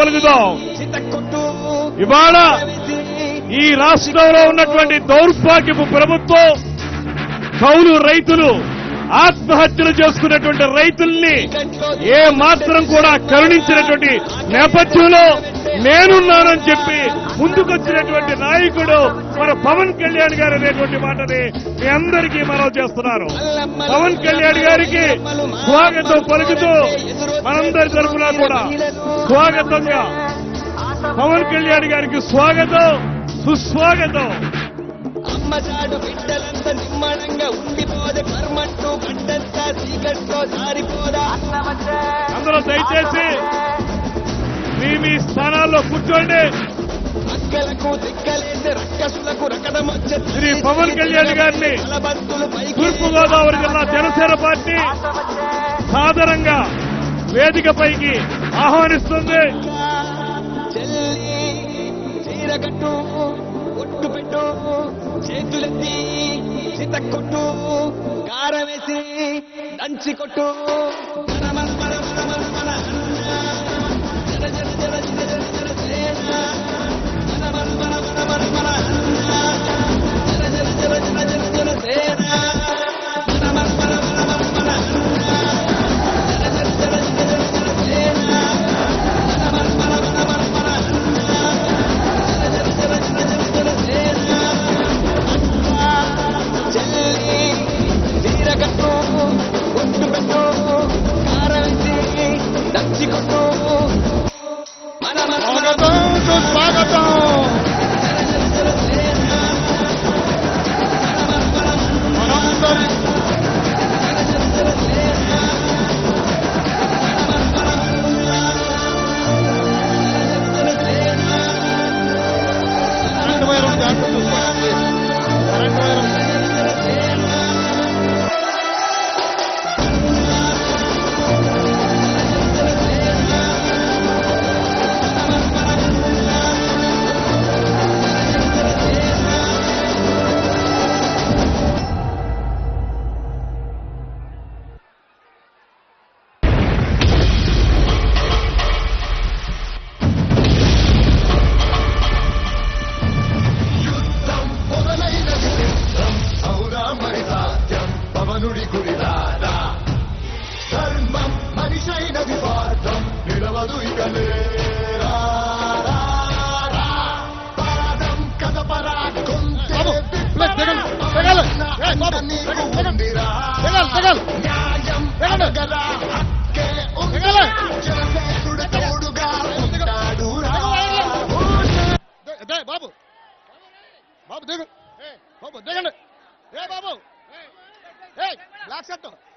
పలుకుదాం. ఇవాళ ఈ రాష్ట్రంలో ఉన్నటువంటి దౌర్భాగ్యపు ప్రభుత్వం కౌలు రైతులు ఆత్మహత్యలు చేసుకున్నటువంటి రైతుల్ని ఏ మాత్రం కూడా కరుణించినటువంటి నేపథ్యంలో నేనున్నానని చెప్పి ముందుకొచ్చినటువంటి నాయకుడు మన పవన్ కళ్యాణ్ గారు అనేటువంటి మాటని మీ అందరికీ మనవి చేస్తున్నారు. పవన్ కళ్యాణ్ గారికి స్వాగతం పలుకుతూ మనందరి తరఫున కూడా స్వాగతంగా పవన్ కళ్యాణ్ గారికి స్వాగతం, సుస్వాగతం. అమ్మచాడు బిడ్డలంత నిమ్మడంగా ఉండిపోదే కర్మంటూ గడ్డంతా చీకట్లో జారిపోదా. అందరూ దయచేసి మీ స్థానాల్లో కూర్చోండి. అక్కలకు దిక్కలేసి రక్కసులకు రకదమొచ్చే శ్రీ పవన్ కళ్యాణ్ గారిని తూర్పుగోదావరి జిల్లా జనసేన పార్టీ సాదరంగా వేదికపైకి ఆహ్వానిస్తుంది. చెల్లి చీరగట్టు ఒట్టు పెట్టు చేతులెత్తి చితక్కొట్టు కారం వేసి దంచి కొట్టు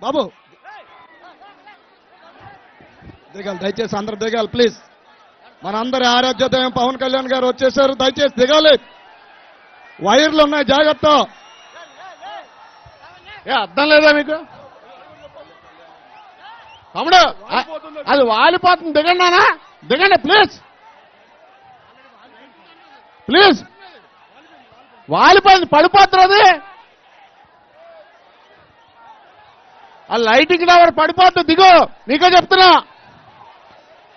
బాబు దిగాలి, దయచేసి అందరు దిగాలి ప్లీజ్. మనందరి ఆరాధ్యదయం పవన్ కళ్యాణ్ గారు వచ్చేసారు, దయచేసి దిగాలి. వైర్లు ఉన్నాయి, జాగ్రత్త. అర్థం లేదా మీకు తమ్ముడు? అది వాలిపోతుంది, దిగండి నాన్న, దిగండి ప్లీజ్ ప్లీజ్. వాలిపోయింది, పడిపోతున్నది. ఆ లైటింగ్ టవర్ పడిపోద్దు, దిగు. నీకే చెప్తున్నా.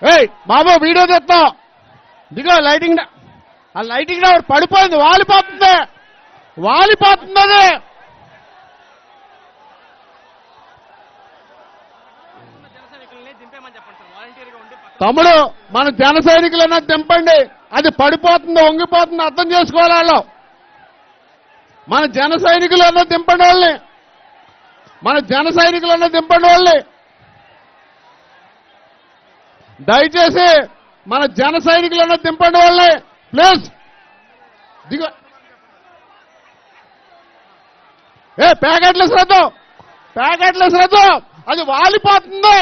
ఏయ్ బాబు వీడియో తెస్తా, దిగో. లైటింగ్ ఆ లైటింగ్ టవర్ పడిపోయింది, వాలిపోతుంది, వాలిపోతుంది అది. తమ్ముడు మన జన సైనికులన్నా దింపండి. అది పడిపోతుందో వంగిపోతుందో అర్థం చేసుకోవాలి వాళ్ళు. మన జన సైనికులన్నా దింపండి వాళ్ళని, మన జన సైనికులన్నా దింపండి వాళ్ళని. దయచేసి మన జన సైనికులన్నా దింపండి వాళ్ళని ప్లీజ్. దిగో. ప్యాకెట్లు శ్రద్ధ, ప్యాకెట్లు శ్రద్ధ, అది వాలిపోతుంది.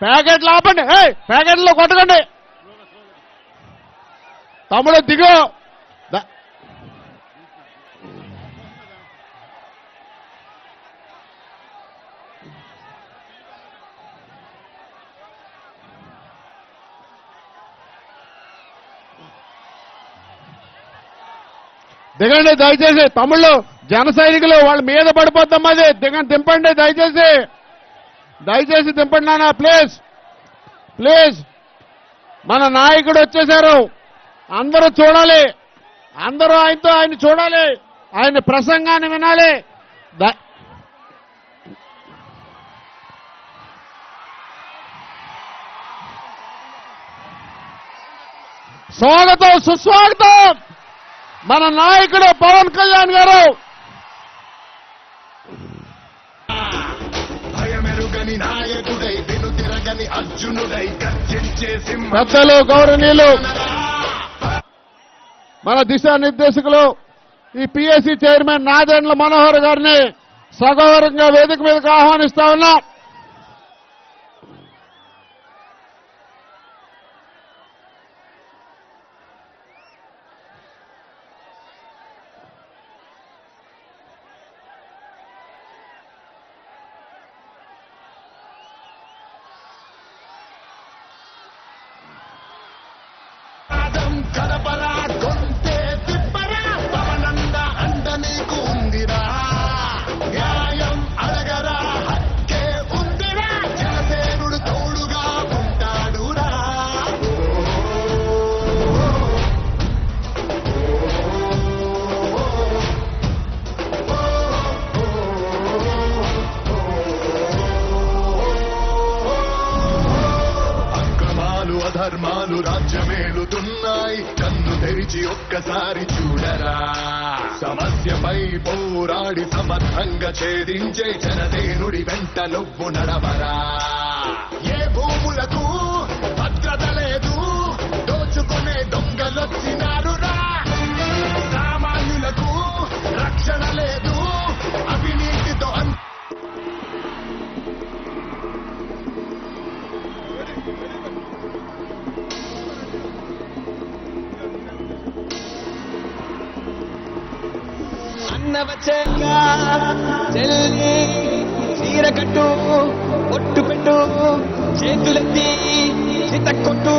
ప్యాకెట్లు ఆపండి, ప్యాకెట్లో కొట్టకండి. తమ్ముడు దిగు. దిగండి దయచేసి. తమ్ముళ్ళు జన సైనికులు వాళ్ళ మీద పడిపోతాం. అది దింపండి దయచేసి, దయచేసి దింపండి నాన్న ప్లీజ్. ప్లీజ్ మన నాయకుడు వచ్చేశారు, అందరూ చూడాలి, అందరూ ఆయన చూడాలి, ఆయన ప్రసంగాన్ని వినాలి. స్వాగతం, సుస్వాగతం మన నాయకుడు పవన్ కళ్యాణ్ గారు. భయమెరుగని నాయకుడై వెనుతిరగని అర్జునుడై గర్జించే పెద్దలు, గౌరవనీయులు, మన దిశానిర్దేశకులు ఈ పిఎస్సి చైర్మన్ నాదెండ్ల మనోహర్ గారిని సగౌరవంగా వేదిక మీదకి ఆహ్వానిస్తా ఉన్నాం. కడపరా కొంటే తిప్పరా పవనంద అండ నీకు ఉందిరా, న్యాయం అడగరా హక్కే ఉందిరా, జనసేనుడు తోడుగా ఉంటాడురా. అక్రమాలు అధర్మాలు రాజ్యమేలుతున్నాయి, కన్ను తెరిచి ఒక్కసారి చూడరా. సమస్యపై పోరాడి సమర్థంగా ఛేదించే జనసేనుడి వెంట నువ్వు నడవరా. ఏ భూములకు భద్రత లేదు, దోచుకునే దొంగలొచ్చినారురా. సామాన్యులకు రక్షణ లేదు, అవినీతితో అన్న వచ్చాక చెల్లి చీర కట్టు, ఒట్టు పెట్టు, చేతులెత్తి చిత కొట్టు,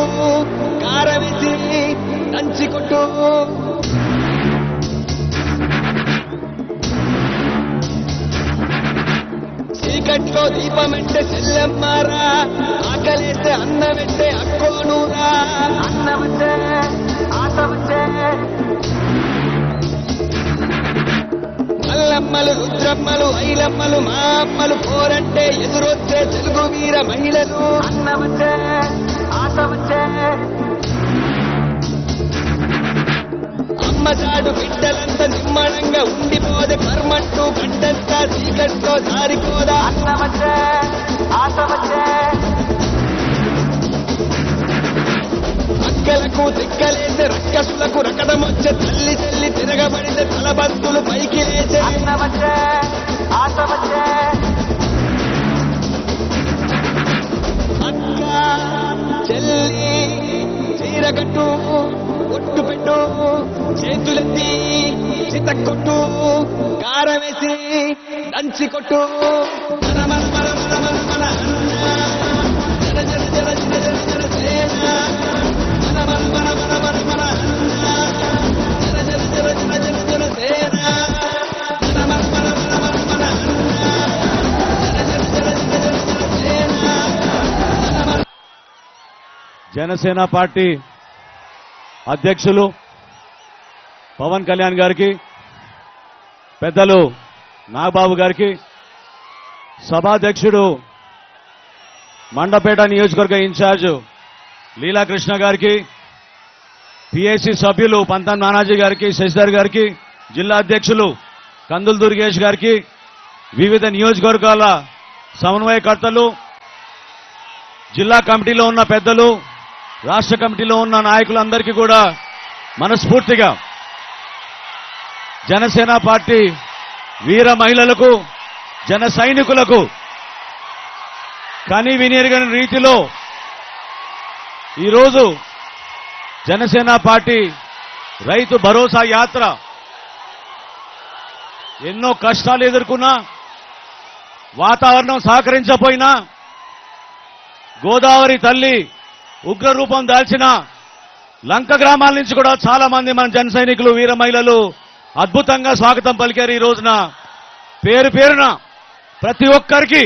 కారవేసి దంచి కొట్టు. చీకట్లో దీపమంటే చెల్లెమ్మారా, ఆకలేస్తే అన్నమంటే అక్కోనూరా. అన్నమంటే ఆట వచ్చే మల్లమ్మలు, రుద్రమ్మలు, ఐలమ్మలు, మా అమ్మలు పోరంటే ఎదురొచ్చే తెలుగు వీర మహిళలు. అన్నవచ్చే ఆట వచ్చే అమ్మచాడు బిడ్డలంతా నిమ్మడంగా ఉండిపోదే, కర్మంటూ గడ్డంతా చీకట్లో జారిపోదా. అన్నవచ్చే ఆట వచ్చే అక్కలకు దిక్కలేసే, రక్కసులకు రకడమొచ్చే, తల్లి తల్లి తిరగబడితే తలబంతులు పైకి లేచే. అన్నవచ్చే ఆట వచ్చే అక్క చెల్లి చీర కట్టు, ఒట్టు పెట్టు, చేతులెత్తి చిత కొట్టు, కారవేసి దంచి కొట్టు. మన మన మన మన మన మన అన్న జన జన జన జన జన జన సేన. మన మన మన మన మన మన అన్న జన జన జన జన జన జన సేన. మన మన మన మన మన మన అన్న జన జన జన జన జన జన సేన. జనసేన పార్టీ అధ్యక్షులు పవన్ కళ్యాణ్ గారికి, పెద్దలు నాగబాబు గారికి, సభాధ్యక్షుడు మండపేట నియోజకవర్గ ఇన్ఛార్జ్ లీలాకృష్ణ గారికి, పిఎస్సి సభ్యులు పంతం నానాజీ గారికి, శశిధర్ గారికి, జిల్లా అధ్యక్షులు కందులు దుర్గేష్ గారికి, వివిధ నియోజకవర్గాల సమన్వయకర్తలు, జిల్లా కమిటీలో ఉన్న పెద్దలు, రాష్ట్ర కమిటీలో ఉన్న నాయకులందరికీ కూడా మనస్ఫూర్తిగా జనసేన పార్టీ వీర మహిళలకు, జన సైనికులకు కని వినియరగని రీతిలో ఈరోజు జనసేన పార్టీ రైతు భరోసా యాత్ర ఎన్నో కష్టాలు ఎదుర్కొన్నా, వాతావరణం సహకరించపోయినా, గోదావరి తల్లి ఉగ్రరూపం దాల్చిన లంక గ్రామాల నుంచి కూడా చాలా మంది మన జన సైనికులు, వీర మహిళలు అద్భుతంగా స్వాగతం పలికారు. ఈ రోజున పేరు పేరున ప్రతి ఒక్కరికి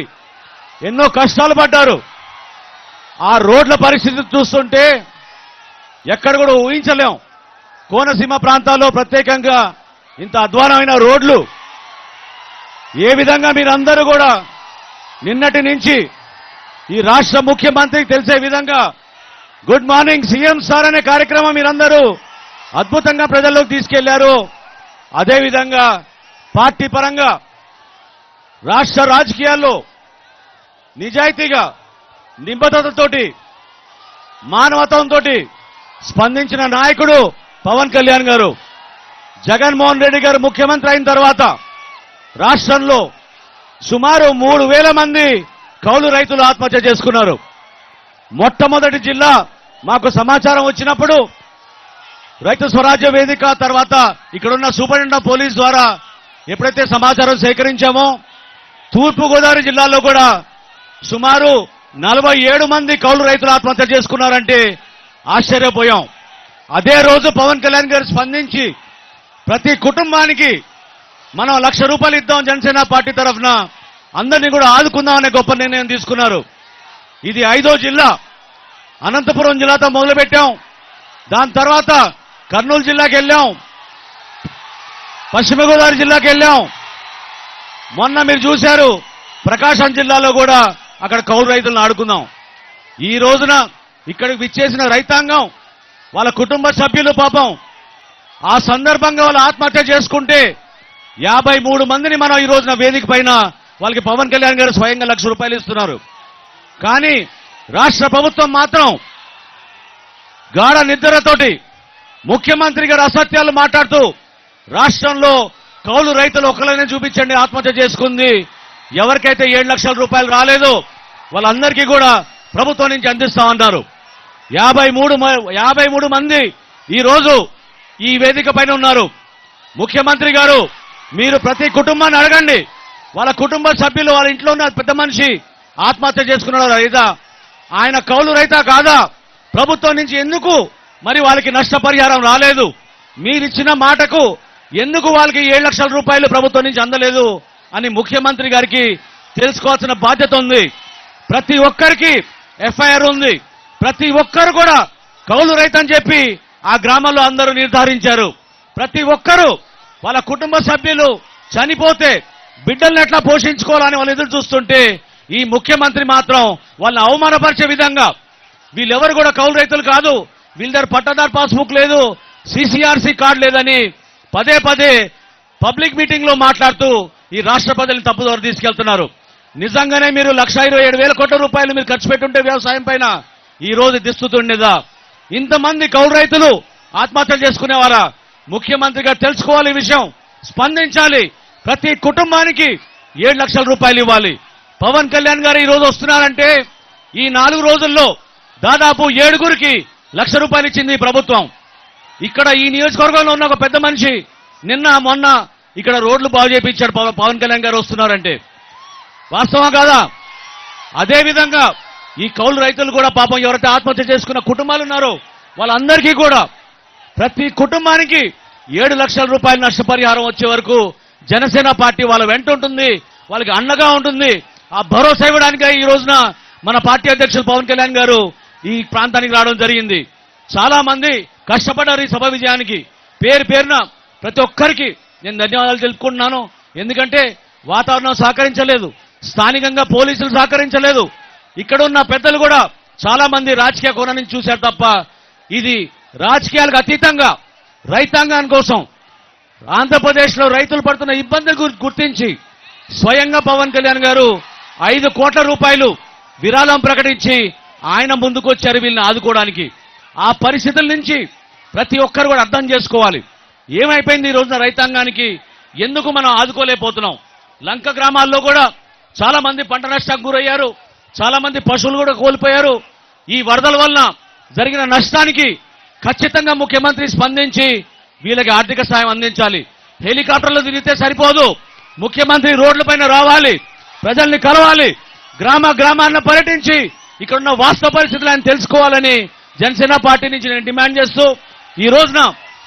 ఎన్నో కష్టాలు పడ్డారు. ఆ రోడ్ల పరిస్థితి చూస్తుంటే ఎక్కడ కూడా ఊహించలేం. కోనసీమ ప్రాంతాల్లో ప్రత్యేకంగా ఇంత అధ్వానమైన రోడ్లు ఏ విధంగా మీరందరూ కూడా నిన్నటి నుంచి ఈ రాష్ట్ర ముఖ్యమంత్రికి తెలిసే విధంగా గుడ్ మార్నింగ్ సీఎం సార్ అనే కార్యక్రమం మీరందరూ అద్భుతంగా ప్రజల్లోకి తీసుకెళ్లారు. అదేవిధంగా పార్టీ పరంగా రాష్ట్ర రాజకీయాల్లో నిజాయితీగా నిబద్ధతతోటి మానవత్వంతో స్పందించిన నాయకుడు పవన్ కళ్యాణ్ గారు. జగన్మోహన్ రెడ్డి గారు ముఖ్యమంత్రి అయిన తర్వాత రాష్ట్రంలో సుమారు 3,000 మంది కౌలు రైతులు ఆత్మహత్య చేసుకున్నారు. మొట్టమొదటి జిల్లా మాకు సమాచారం వచ్చినప్పుడు రైతు స్వరాజ్య వేదిక తర్వాత ఇక్కడున్న సూపరింటెండెంట్ పోలీస్ ద్వారా ఎప్పుడైతే సమాచారం సేకరించామో తూర్పుగోదావరి జిల్లాలో కూడా సుమారు 47 మంది కౌలు రైతులు ఆత్మహత్య చేసుకున్నారంటే ఆశ్చర్యపోయాం. అదే రోజు పవన్ కళ్యాణ్ గారు స్పందించి ప్రతి కుటుంబానికి మనం ₹1,00,000 ఇద్దాం జనసేన పార్టీ తరఫున అందరినీ కూడా ఆదుకుందాం అనే గొప్ప నిర్ణయం తీసుకున్నారు. ఇది 5వ జిల్లా. అనంతపురం జిల్లాతో మొదలుపెట్టాం. దాని తర్వాత కర్నూలు జిల్లాకి వెళ్ళాం, పశ్చిమ గోదావరి జిల్లాకి వెళ్ళాం. మొన్న మీరు చూశారు ప్రకాశం జిల్లాలో కూడా అక్కడ కౌలు రైతులను ఆడుకుందాం. ఈ రోజున ఇక్కడికి విచ్చేసిన రైతాంగం వాళ్ళ కుటుంబ సభ్యులు పాపం ఆ సందర్భంగా వాళ్ళు ఆత్మహత్య చేసుకుంటే 53 మందిని మనం ఈ రోజున వేదిక పైన వాళ్ళకి పవన్ కళ్యాణ్ గారు స్వయంగా ₹1,00,000 ఇస్తున్నారు. కానీ రాష్ట్ర ప్రభుత్వం మాత్రం గాఢ నిద్రతోటి ముఖ్యమంత్రి గారు అసత్యాలు మాట్లాడుతూ రాష్ట్రంలో కౌలు రైతులు ఒకళ్ళనే చూపించండి ఆత్మహత్య చేసుకుంది, ఎవరికైతే ₹7,00,000 రాలేదో వాళ్ళందరికీ కూడా ప్రభుత్వం నుంచి అందిస్తామన్నారు. 53 మంది ఈ రోజు ఈ వేదిక పైన ఉన్నారు. ముఖ్యమంత్రి గారు మీరు ప్రతి కుటుంబాన్ని అడగండి, వాళ్ళ కుటుంబ సభ్యులు వాళ్ళ ఇంట్లో ఉన్న పెద్ద మనిషి ఆత్మహత్య చేసుకున్నాడు రైతా, ఆయన కౌలు రైతా కాదా, ప్రభుత్వం నుంచి ఎందుకు మరి వాళ్ళకి నష్టపరిహారం రాలేదు, మీరిచ్చిన మాటకు ఎందుకు వాళ్ళకి ₹7,00,000 ప్రభుత్వం నుంచి అందలేదు అని ముఖ్యమంత్రి గారికి తెలుసుకోవాల్సిన బాధ్యత ఉంది. ప్రతి ఒక్కరికి ఎఫ్ఐఆర్ ఉంది. ప్రతి ఒక్కరు కూడా కౌలు రైతని చెప్పి ఆ గ్రామంలో అందరూ నిర్ధారించారు. ప్రతి ఒక్కరూ వాళ్ళ కుటుంబ సభ్యులు చనిపోతే బిడ్డల్ని ఎట్లా పోషించుకోవాలని వాళ్ళు ఎదురు చూస్తుంటే ఈ ముఖ్యమంత్రి మాత్రం వాళ్ళని అవమానపరిచే విధంగా వీళ్ళెవరు కూడా కౌలు రైతులు కాదు, వీళ్ళ దగ్గర పట్టాదారు పాస్బుక్ లేదు, సిసిఆర్సి కార్డు లేదని పదే పదే పబ్లిక్ మీటింగ్ లో మాట్లాడుతూ ఈ రాష్ట్ర ప్రజల్ని తప్పుదోవ తీసుకెళ్తున్నారు. నిజంగానే మీరు ₹127,000 మీరు ఖర్చు పెట్టుంటే వ్యవసాయం పైన ఈ రోజు దిస్తుతుండేదా? ఇంతమంది కౌలు రైతులు ఆత్మహత్యలు చేసుకునేవారా? ముఖ్యమంత్రి గారు తెలుసుకోవాలి, ఈ విషయం స్పందించాలి. ప్రతి కుటుంబానికి ₹7,00,000 ఇవ్వాలి. పవన్ కళ్యాణ్ గారు ఈ రోజు వస్తున్నారంటే ఈ 4 రోజుల్లో దాదాపు 7గురికి ₹1,00,000 ఇచ్చింది ఈ ప్రభుత్వం. ఇక్కడ ఈ నియోజకవర్గంలో ఉన్న ఒక పెద్ద మనిషి నిన్న మొన్న ఇక్కడ రోడ్లు బాగు చేయించాడు పవన్ కళ్యాణ్ గారు వస్తున్నారంటే. వాస్తవం కాదా? అదేవిధంగా ఈ కౌలు రైతులు కూడా పాపం ఎవరైతే ఆత్మహత్య చేసుకున్న కుటుంబాలు ఉన్నారో వాళ్ళందరికీ కూడా ప్రతి కుటుంబానికి ₹7,00,000 నష్టపరిహారం వచ్చే వరకు జనసేన పార్టీ వాళ్ళ వెంట ఉంటుంది, వాళ్ళకి అండగా ఉంటుంది. ఆ భరోసా ఇవ్వడానికి ఈ రోజున మన పార్టీ అధ్యక్షులు పవన్ కళ్యాణ్ గారు ఈ ప్రాంతానికి రావడం జరిగింది. చాలా మంది కష్టపడ్డారు ఈ సభ విజయానికి. పేరు పేరున ప్రతి ఒక్కరికి నేను ధన్యవాదాలు తెలుపుకుంటున్నాను. ఎందుకంటే వాతావరణం సహకరించలేదు, స్థానికంగా పోలీసులు సహకరించలేదు, ఇక్కడ ఉన్న పెద్దలు కూడా చాలా మంది రాజకీయ కోణం నుంచి చూశారు తప్ప ఇది రాజకీయాలకు అతీతంగా రైతాంగాని కోసం ఆంధ్రప్రదేశ్లో రైతులు పడుతున్న ఇబ్బందులు గుర్తించి స్వయంగా పవన్ కళ్యాణ్ గారు ₹5 కోట్ల విరాళం ప్రకటించి ఆయన ముందుకొచ్చారు వీళ్ళని ఆదుకోవడానికి. ఆ పరిస్థితుల నుంచి ప్రతి ఒక్కరు కూడా అర్థం చేసుకోవాలి ఏమైపోయింది ఈ రోజున రైతాంగానికి, ఎందుకు మనం ఆదుకోలేకపోతున్నాం. లంక గ్రామాల్లో కూడా చాలా మంది పంట నష్టానికి గురయ్యారు, చాలా మంది పశువులు కూడా కోల్పోయారు. ఈ వరదల వలన జరిగిన నష్టానికి ఖచ్చితంగా ముఖ్యమంత్రి స్పందించి వీళ్ళకి ఆర్థిక సాయం అందించాలి. హెలికాప్టర్లు తిరిగితే సరిపోదు, ముఖ్యమంత్రి రోడ్లపైన రావాలి, ప్రజల్ని కలవాలి, గ్రామాన్ని పర్యటించి ఇక్కడున్న వాస్తవ పరిస్థితులు ఆయన తెలుసుకోవాలని జనసేన పార్టీ నుంచి నేను డిమాండ్ చేస్తూ ఈ రోజున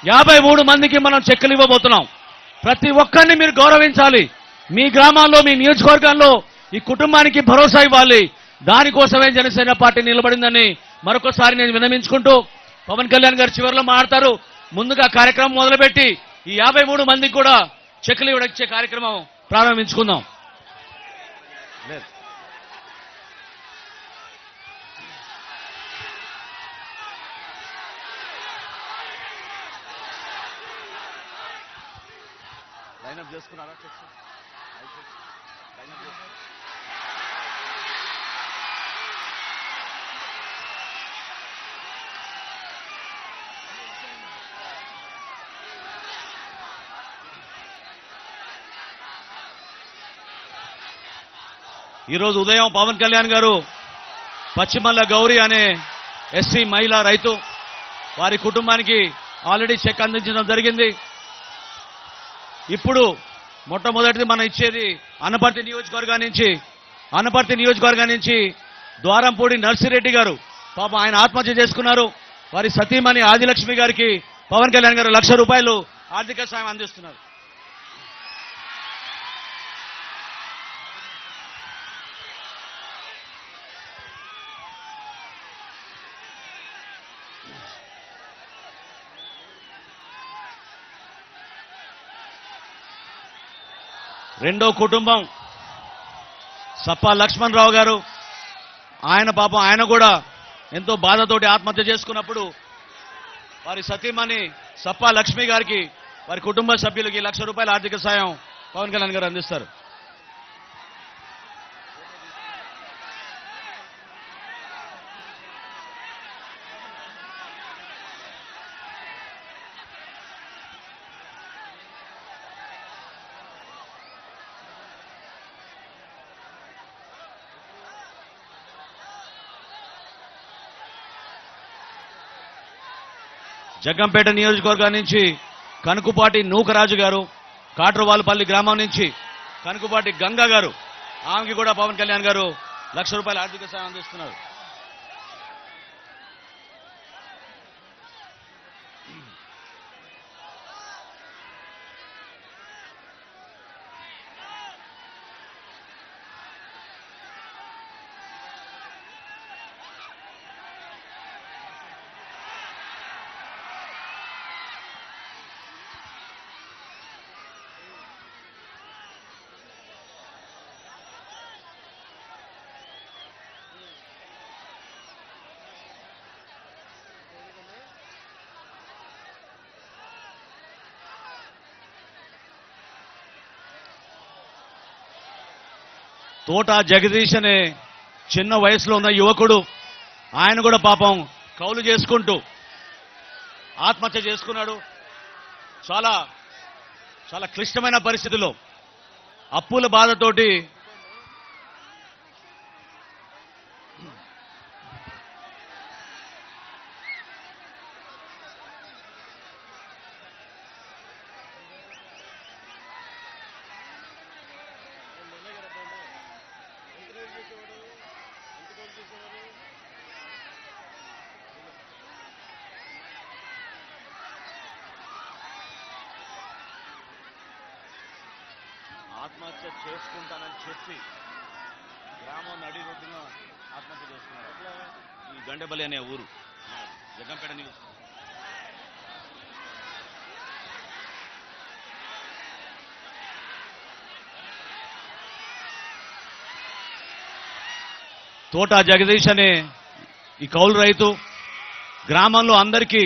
53 మందికి మనం చెక్కులు ఇవ్వబోతున్నాం. ప్రతి ఒక్కరిని మీరు గౌరవించాలి. మీ గ్రామాల్లో మీ నియోజకవర్గాల్లో ఈ కుటుంబానికి భరోసా ఇవ్వాలి. దానికోసమే జనసేన పార్టీ నిలబడిందని మరొకసారి నేను విన్నవించుకుంటూ పవన్ కళ్యాణ్ గారు చివరిలో మాట్లాడతారు. ముందుగా కార్యక్రమం మొదలుపెట్టి ఈ 53 మందికి కూడా చెక్కులు ఇవ్వడిచ్చే కార్యక్రమం ప్రారంభించుకుందాం. లైనప్ చేసుకున్నారా? ఈరోజు ఉదయం పవన్ కళ్యాణ్ గారు పశ్చిమల్ల గౌరీ అనే ఎస్సీ మహిళా రైతు వారి కుటుంబానికి ఆల్రెడీ చెక్ అందించడం జరిగింది. ఇప్పుడు మొట్టమొదటిది మనం ఇచ్చేది అనపర్తి నియోజకవర్గం నుంచి ద్వారంపూడి నర్సిరెడ్డి గారు. పాపం ఆయన ఆత్మహత్య చేసుకున్నారు. వారి సతీమణి ఆదిలక్ష్మి గారికి పవన్ కళ్యాణ్ గారు ₹1,00,000 ఆర్థిక సాయం అందిస్తున్నారు. రెండో కుటుంబం సప్పా లక్ష్మణరావు గారు. ఆయన పాపం ఆయన కూడా ఎంతో బాధతోటి ఆత్మహత్య చేసుకున్నప్పుడు వారి సతీమణి సప్పా లక్ష్మి గారికి వారి కుటుంబ సభ్యులకి ₹1,00,000 ఆర్థిక సాయం పవన్ కళ్యాణ్ గారు అందిస్తారు. జగ్గంపేట నియోజకవర్గం నుంచి కనుకుపాటి నూకరాజు గారు, కాట్రవాలుపల్లి గ్రామం నుంచి కనుకుపాటి గంగా గారు, ఆమెకి కూడా పవన్ కళ్యాణ్ గారు ₹1,00,000 ఆర్థిక సాయం అందిస్తున్నారు. తోట జగదీష్ అనే చిన్న వయసులో ఉన్న యువకుడు, ఆయన కూడా పాపం కౌలు చేసుకుంటూ ఆత్మహత్య చేసుకున్నాడు. చాలా చాలా క్లిష్టమైన పరిస్థితిలో అప్పుల బాధతోటి ఆత్మహత్య చేసుకుంటానని చెప్పి గ్రామం నడి రోడ్డున ఆత్మహత్య చేసుకున్నారు. ఈ గండెబలి అనే ఊరు, జగ్గంపేట న్యూస్. తోట జగదీష్ అనే ఈ కౌలు రైతు గ్రామంలో అందరికీ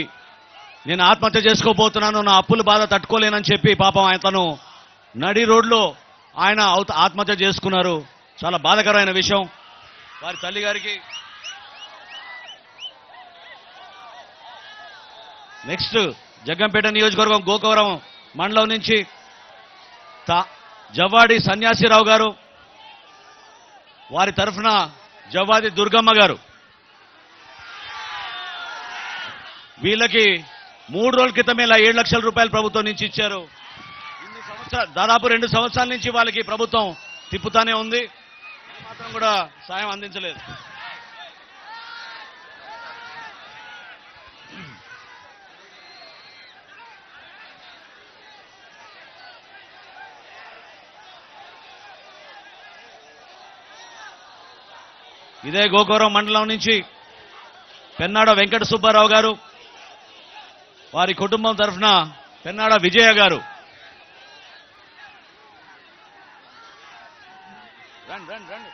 నేను ఆత్మహత్య చేసుకోబోతున్నాను, నా అప్పుల బాధ తట్టుకోలేనని చెప్పి పాపం తను నడి రోడ్లో ఆయన ఆత్మహత్య చేసుకున్నారు. చాలా బాధాకరమైన విషయం. వారి తల్లి గారికి. నెక్స్ట్ జగ్గంపేట నియోజకవర్గం గోకవరం మండలం నుంచి జవ్వాడి సన్యాసిరావు గారు, వారి తరఫున జవ్వాది దుర్గమ్మ గారు. వీళ్ళకి 3 రోజుల క్రితమే ఇలా ₹7,00,000 ప్రభుత్వం నుంచి ఇచ్చారు. దాదాపు 2 సంవత్సరాల నుంచి వాళ్ళకి ప్రభుత్వం తిప్పుతానే ఉంది, మాత్రం కూడా సాయం అందించలేదు. ఇదే గోకవరం మండలం నుంచి పెన్నాడ వెంకట సుబ్బారావు గారు, వారి కుటుంబం తరఫున పెన్నాడ విజయ గారు. రండి రండి రండి.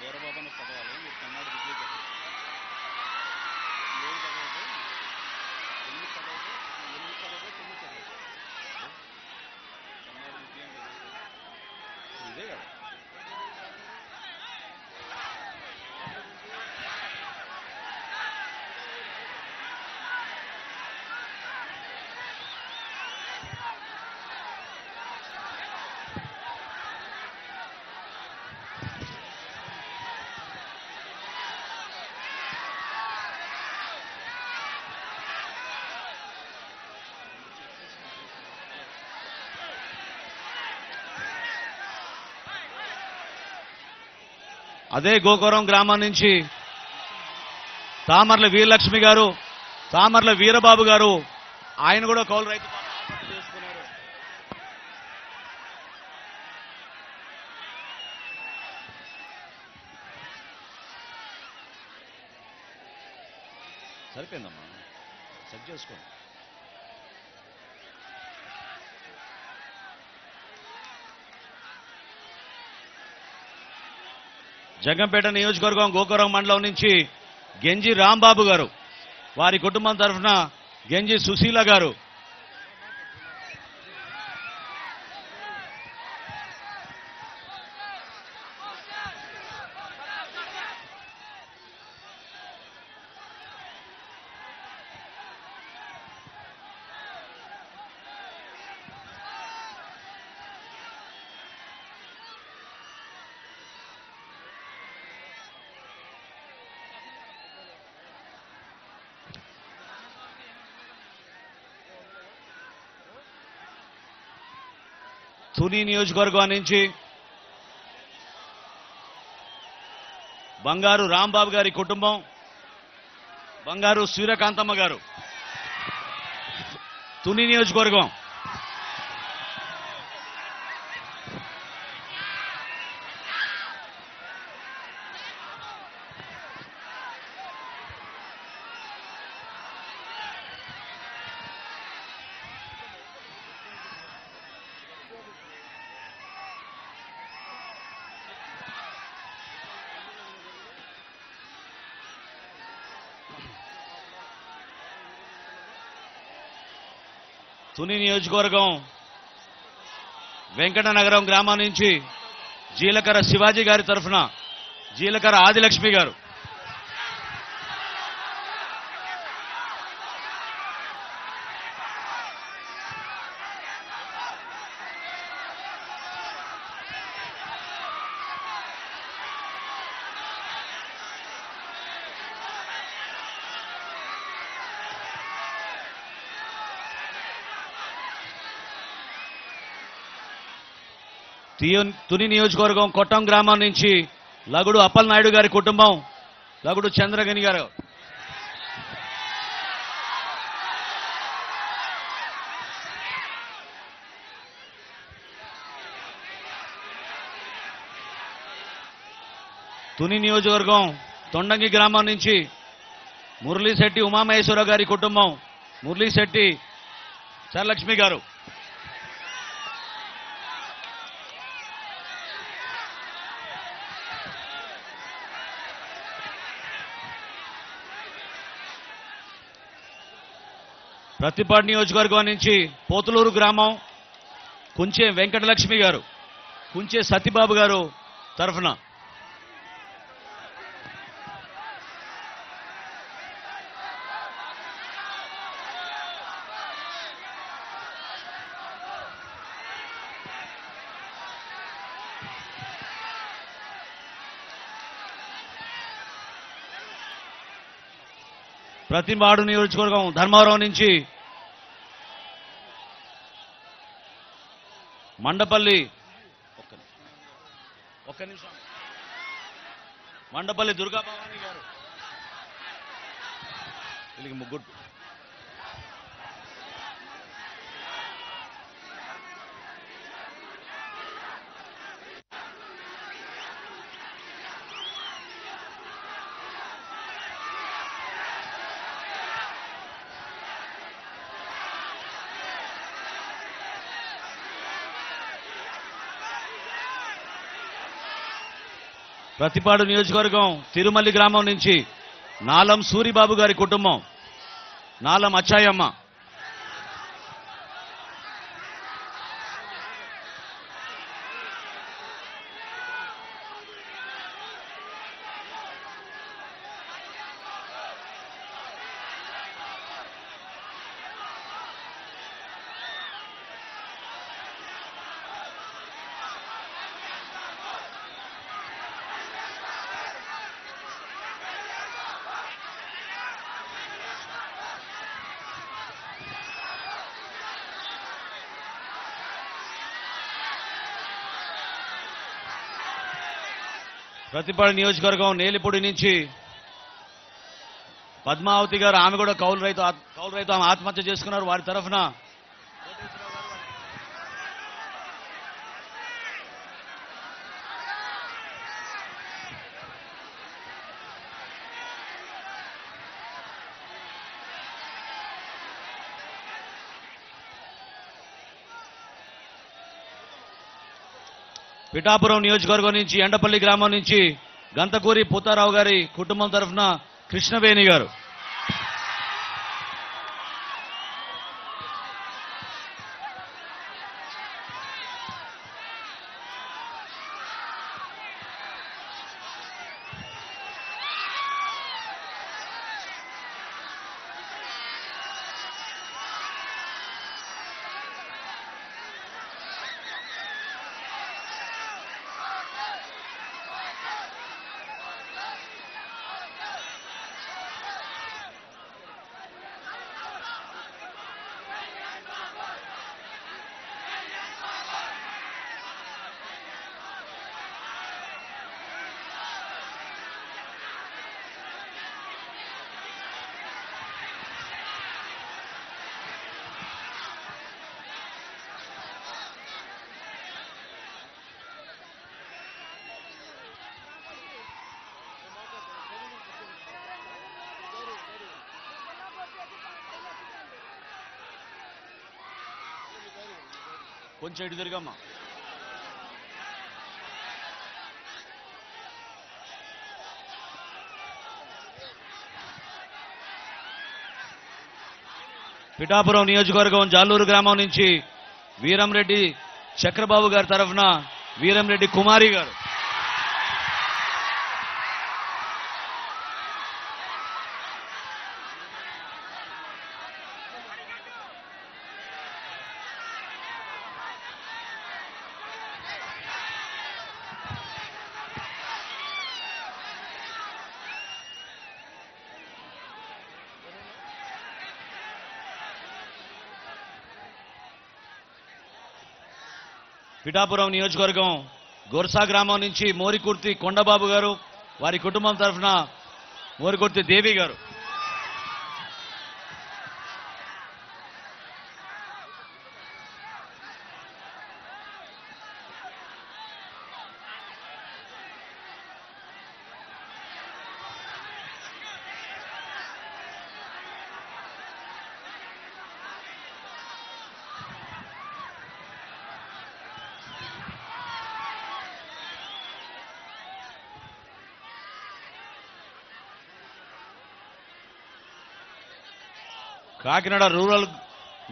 వీరబాబుని చదవాలి, మీరు పెన్నాడు విజయ్ గారు. ఇదే కదా. అదే గోకవరం గ్రామం నుంచి తామర్ల వీరలక్ష్మి గారు, తామర్ల వీరబాబు గారు, ఆయన కూడా కౌలు రైతు చేసుకున్నారు. సరిపోయిందమ్మా, సెట్ చేసుకోండి. జగంపేట నియోజకవర్గం గోకవరం మండలం నుంచి గెంజి రాంబాబు గారు, వారి కుటుంబం తరఫున గెంజి సుశీల గారు. తుని నియోజకవర్గం నుంచి బంగారు రాంబాబు గారి కుటుంబం, బంగారు సూర్యకాంతమ్మ గారు. తుని నియోజకవర్గం తుని నియోజకవర్గం వెంకటనగరం గ్రామం నుంచి జీలకర్ర శివాజీ గారి తరఫున జీలకర్ర ఆదిలక్ష్మి గారు. తుని నియోజకవర్గం కొట్టం గ్రామం నుంచి లగుడు అప్పల్ నాయుడు గారి కుటుంబం, లగుడు చంద్రగని గారు. తుని నియోజకవర్గం తొండంగి గ్రామం నుంచి మురళీశెట్టి ఉమామహేశ్వర గారి కుటుంబం, మురళీశెట్టి చరలక్ష్మి గారు. ప్రతిపాడు నియోజకవర్గం నుంచి పోతులూరు గ్రామం కుంచే వెంకటలక్ష్మి గారు, కుంచే సతీబాబు గారు తరఫున. ప్రతిపాడు నియోజకవర్గం ధర్మవరం నుంచి మండపల్లి ఒక్క నిమిషం మండపల్లి దుర్గా భవానీ గారు. వీళ్ళకి ముగ్గురు. ప్రతిపాడు నియోజకవర్గం తిరుమల్లి గ్రామం నుంచి నాలం సూరిబాబు గారి కుటుంబం, నాలం అచ్చాయమ్మ. ప్రతిపాడు నియోజకవర్గం నేలిపూడి నుంచి పద్మావతి గారు, ఆమె కూడా కౌలు రైతు ఆమె ఆత్మహత్య చేసుకున్నారు. వారి తరఫున పిఠాపురం నియోజకవర్గం నుంచి ఎండపల్లి గ్రామం నుంచి గంతకూరి పూతారావు గారి కుటుంబం తరఫున కృష్ణవేణి గారు. కొంచెం ఇటు తిరిగమ్మా. పిఠాపురం నియోజకవర్గం జాలూరు గ్రామం నుంచి వీరంరెడ్డి చక్రబాబు గారి తరఫున వీరంరెడ్డి కుమారి గారు. పిఠాపురం నియోజకవర్గం గోర్సా గ్రామం నుంచి మోరికుర్తి కొండబాబు గారు, వారి కుటుంబం తరఫున మోరికుర్తి దేవి గారు. కాకినాడ రూరల్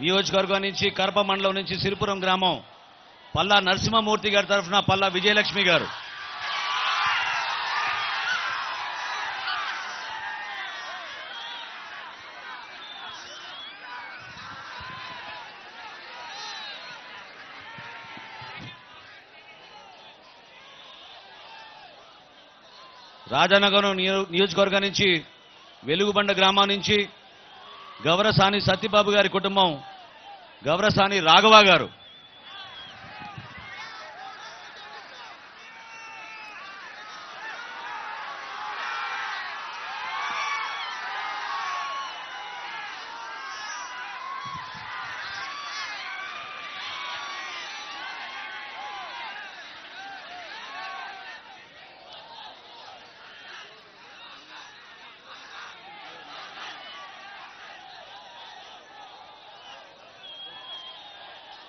నియోజకవర్గం నుంచి కరప మండలం నుంచి సిరిపురం గ్రామం పల్లా నరసింహమూర్తి గారి తరఫున పల్లా విజయలక్ష్మి గారు. రాజానగరం నియోజకవర్గం నుంచి వెలుగుబండ గ్రామం నుంచి గవరసాని సత్యబాబు గారి కుటుంబం గవరసాని రాఘవ గారు.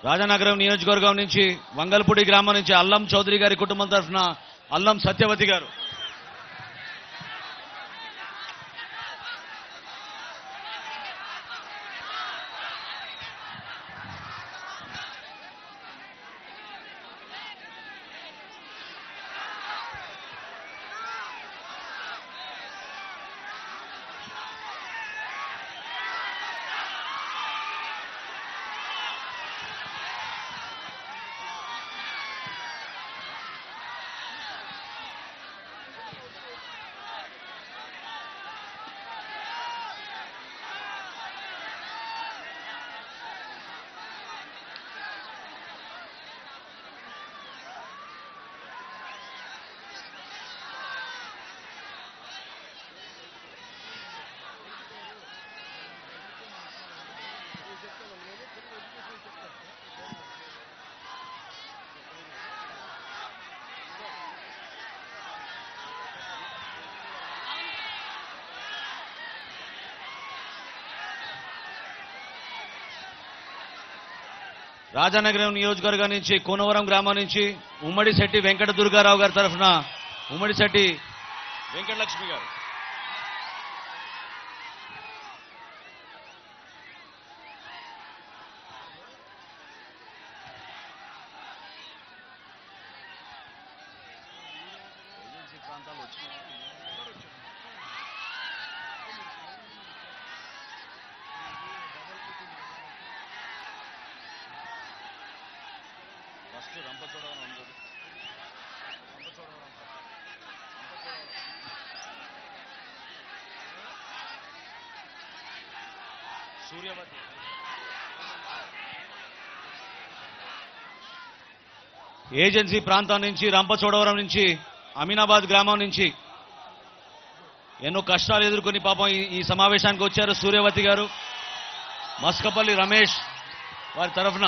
రాజనగరం నియోజకవర్గం నుంచి వంగల్పూడి గ్రామం నుంచి అల్లం చౌదరి గారి కుటుంబం తరఫున అల్లం సత్యవతి గారు. రాజనగరం నియోజకవర్గం నుంచి కోనవరం గ్రామం నుంచి ఉమ్మడి శెట్టి వెంకట దుర్గారావు గారి తరఫున ఉమ్మడి శెట్టి వెంకటలక్ష్మి గారు. ఫస్ట్ రంపచోడవరం ఉంది. సూర్యవతి ఏజెన్సీ ప్రాంతం నుంచి రంపచోడవరం నుంచి అమీనాబాద్ గ్రామం నుంచి ఎన్నో కష్టాలు ఎదుర్కొని పాపం ఈ సమావేశానికి వచ్చారు సూర్యవతి గారు. మస్కపల్లి రమేష్ వారి తరఫున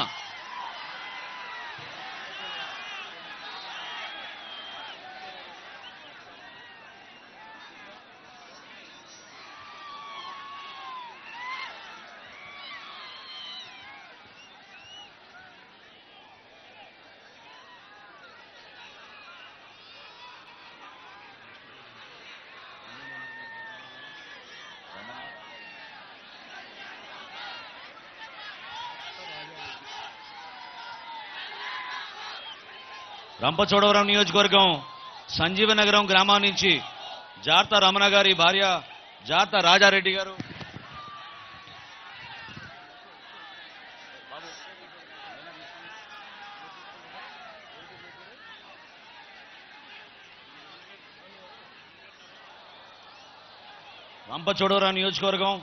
రంపచోడవరం నియోజకవర్గం సంజీవనగరం గ్రామం నుంచి జార్త రమణ గారి భార్య జార్త రాజారెడ్డి గారు. రంపచోడవరం నియోజకవర్గం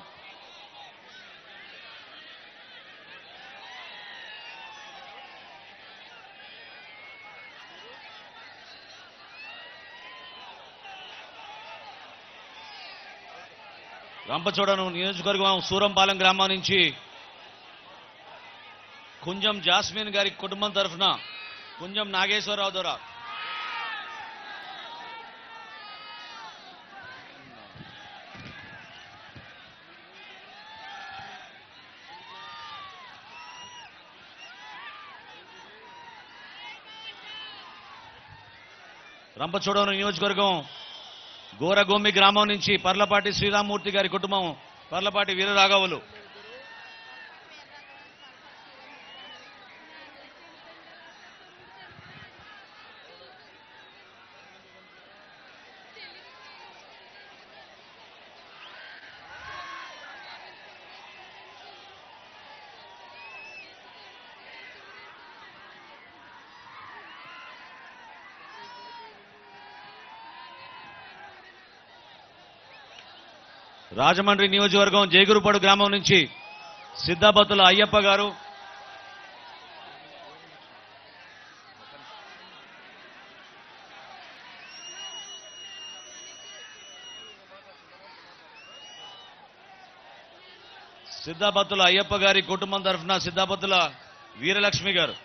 రంపచోడవరం నియోజకవర్గం సూరంపాలెం గ్రామం నుంచి కుంజం జాస్మిన్ గారి కుటుంబం తరఫున కుంజం నాగేశ్వరరావు ద్వారా రంపచోడవరం నియోజకవర్గం గోరగొమ్మి గ్రామం నుంచి పర్లపాటి శ్రీరామ్మూర్తి గారి కుటుంబం పర్లపాటి వీరరాఘవులు. రాజమండ్రి నియోజకవర్గం జయగురుపాడు గ్రామం నుంచి సిద్ధాబత్తుల అయ్యప్ప గారు. సిద్ధాబత్తుల అయ్యప్ప గారి కుటుంబం తరఫున సిద్ధాబత్తుల వీరలక్ష్మి గారు.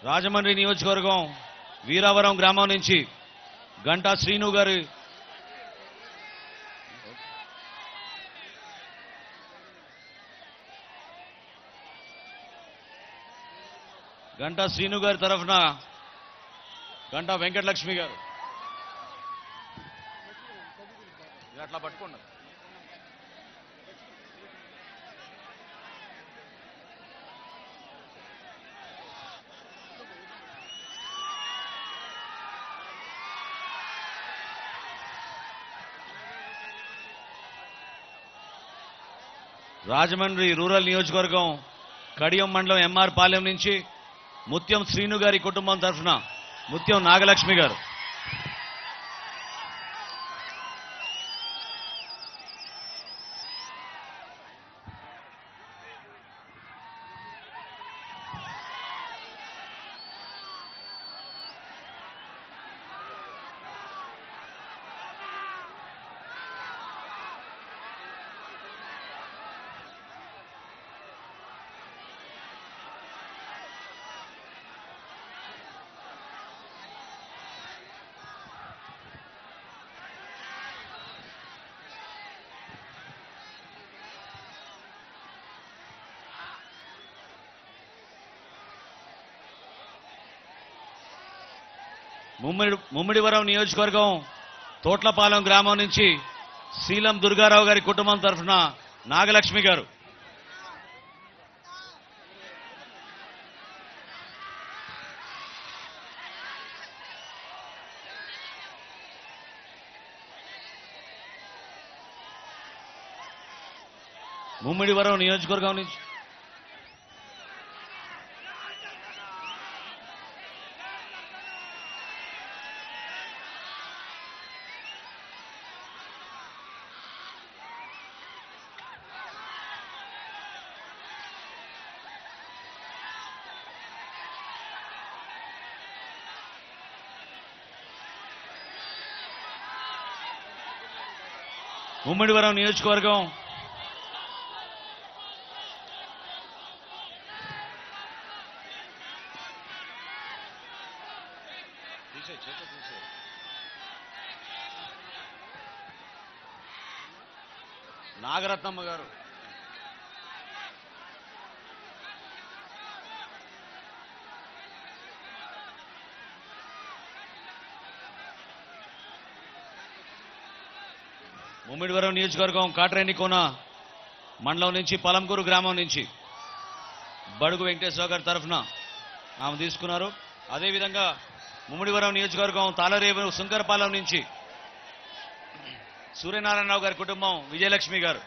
రాజమండ్రి నియోజకవర్గం వీరావరం గ్రామం నుంచి గంటా శ్రీను గారి తరఫున గంటా వెంకటలక్ష్మి గారు అట్లా పట్టుకోండి. రాజమండ్రి రూరల్ నియోజకవర్గం కడియం మండలం ఎంఆర్ పాలెం నుంచి ముత్యం శ్రీను గారి కుటుంబం తరఫున ముత్యం నాగలక్ష్మి గారు. ముమ్మిడివరం నియోజకవర్గం తోట్లపాలెం గ్రామం నుంచి శీలం దుర్గారావు గారి కుటుంబం తరఫున నాగలక్ష్మి గారు. ముమ్మిడివరం నియోజకవర్గం నుంచి ముమ్మిడివరం నియోజకవర్గం నాగరత్నమ్మ గారు. ముమ్మిడివరం నియోజకవర్గం కాట్రేనికోన మండలం నుంచి పలంకూరు గ్రామం నుంచి బడుగు వెంకటేశ్వర గారి తరఫున ఆమె తీసుకున్నారు. అదేవిధంగా ముమ్మిడివరం నియోజకవర్గం తాళరేవు శంకరపాలెం నుంచి సూర్యనారాయణరావు గారి కుటుంబం విజయలక్ష్మి గారు.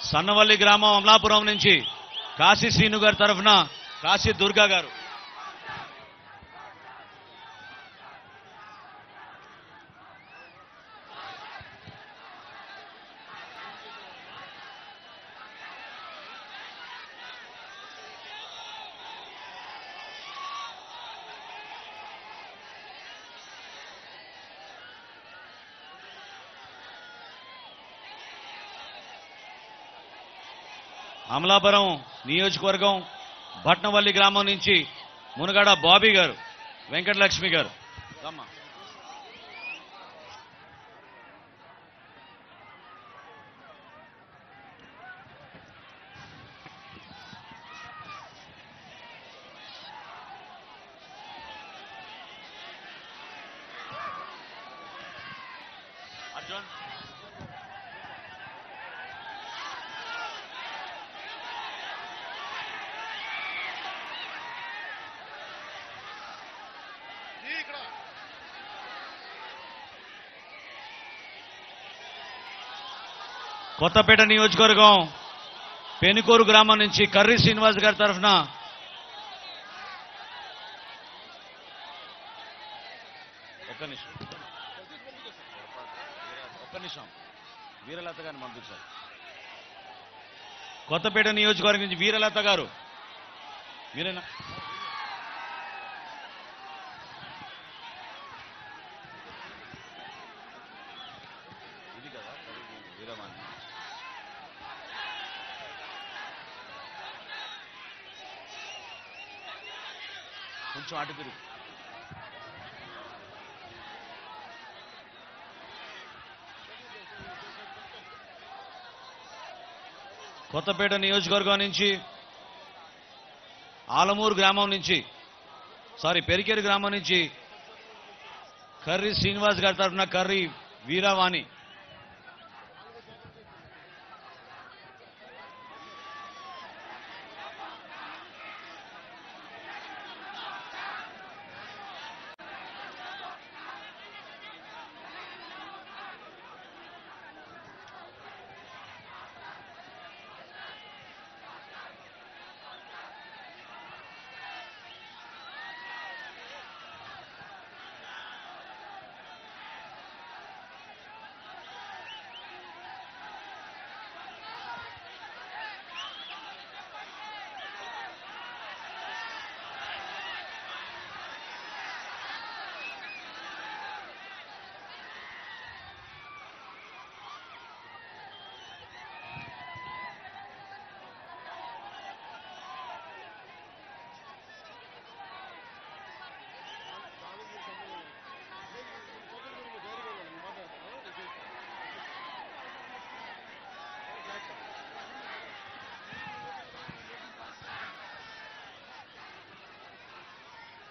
సన్నవల్లి గ్రామం అమలాపురం నుంచి కాశీ శ్రీను గారి తరఫున కాశీ దుర్గా గారు. అమలాపురం నియోజకవర్గం భట్నవల్లి గ్రామం నుంచి మునగాడ బాబీ గారు వెంకటలక్ష్మి గారు. అర్జున్ కొత్తపేట నియోజకవర్గం పెనుకూరు గ్రామం నుంచి కర్రీ శ్రీనివాస్ గారి తరఫున ఒక్క నిమిషం వీరలత గారిని పంపించారు. కొత్తపేట నియోజకవర్గం నుంచి వీరలత గారు. మీరేనా? ఇది కదా వీరవాణి. కొంచెం అటు తిరుగు. కొత్తపేట నియోజకవర్గం నుంచి ఆలమూరు గ్రామం నుంచి పెరికేరు గ్రామం నుంచి కర్రీ శ్రీనివాస్ గారి తరఫున కర్రీ వీరవాణి.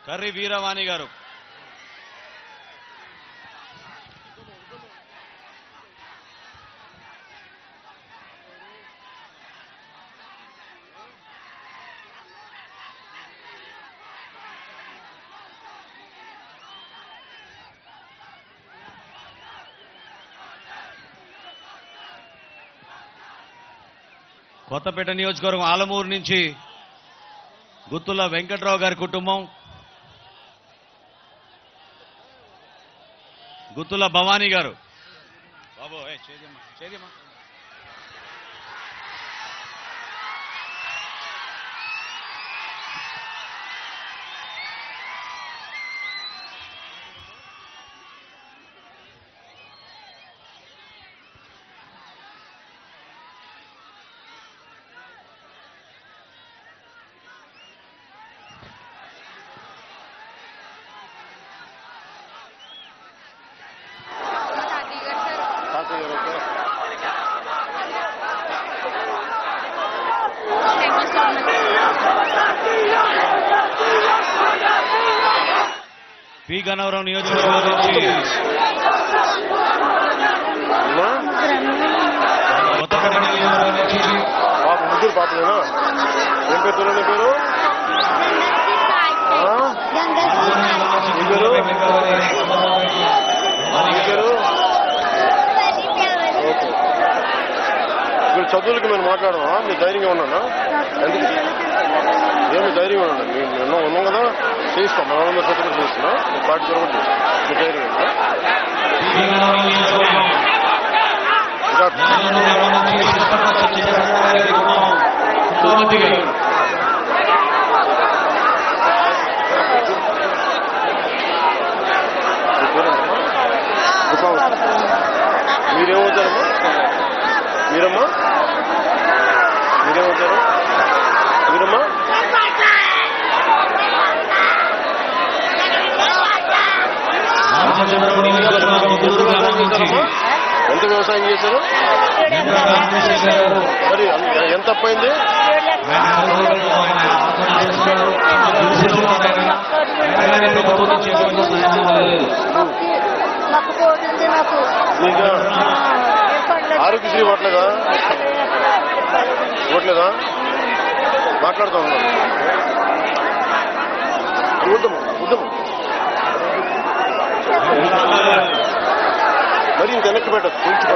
కర్రీ వీరవాణి గారు. కొత్తపేట నియోజకవర్గం ఆలమూరు నుంచి గుత్తుల వెంకట్రావు గారి కుటుంబం, గుత్తుల భవానీ గారు. బాబు చేద్దామా. పి గన్నవరం నియోజకవర్గం నుంచి కొత్తపేట నియోజకవర్గం నుంచి ముగ్గురు పాపలేనా? ఏం పేరు నీ పేరు? మీరు చదువులకి మేము మాట్లాడమా? మీరు ధైర్యంగా ఉన్నానా? ఏమి ధైర్యంగా ఉన్నాను. మేము ఉన్నాం కదా, చేయిస్తాం. మన చదువులు చేస్తున్నా. మీ పార్టీ తరఫున మీ ధైర్యం ఉందా? మీరేమవుతారమ్మా? మీరమ్మా మీరేమవుతారు? మీరమ్మా ఎంత వ్యవసాయం చేశారు? మరి ఎంత అప్పైంది? ఆరోగ్యశ్రీ ఓట్లేదా? ఓట్లేదా? మాట్లాడుతూ ఉన్నాం. ఉద్దము మరి ఇంక వెనక్కి పెట్టదు. కొంచెం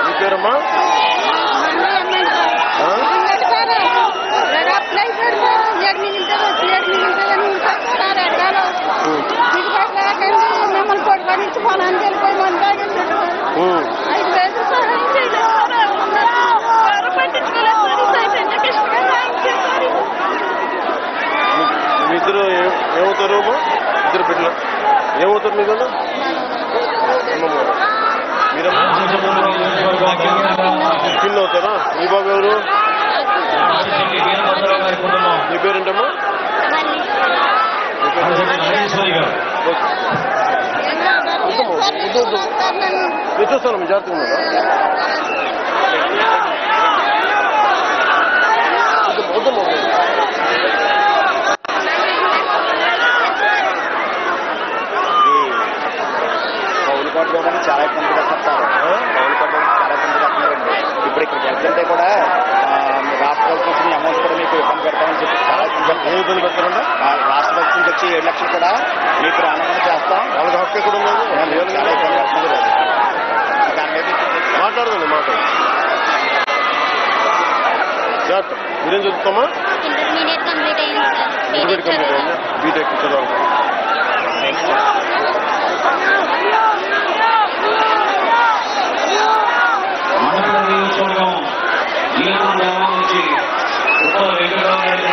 మీ పేరమ్మా? ఇద్దరు ఏమవుతారు అమ్మా? ఇద్దరు బిడ్డలు ఏమవుతారు మీకు? మీరమ్మా పిన్ అవుతారా? మీ బాబు ఎవరు? నీ పేరేంటమ్మా? చూస్తాను జాగ్రత్తగా వద్దమ్మా. పౌలు పట్టుకోవడానికి చాలా ఇబ్బంది పడుతుంటారు. పౌలు పట్టుకోవడానికి చాలా ఇబ్బంది పడుతున్నారండి. ఇప్పుడు ఇక్కడికి వెళ్తుంటే కూడా రాష్ట్ర ప్రభుత్వం నుంచి అమౌంట్ కూడా మీకు ఇబ్బంది పెడతామని చెప్పి చాలా ఏ ఇబ్బంది పెడతారంట? రాష్ట్ర ప్రభుత్వం నుంచి వచ్చి 7 లక్షలు కూడా మీకు ఆనందం చేస్తాం. వాళ్ళకి హక్కు ఎక్కడ ఉంది? చాలా ఇబ్బంది పడుతుంది. దాని మీద మాట్లాడదండి మాట్లాడు. జాగ్రత్త. మీరేం చదువుతామా? ఇంటర్మీడియట్ కంప్లీట్ అయింది సార్. ఇంటర్మీడియట్ కంప్లీట్ అయిందా? బీటెక్ చదవాలి. నియోజకవర్గం ఈనాడు గ్రామం నుంచి ఉత్తర వెంకటరావు రెడ్డి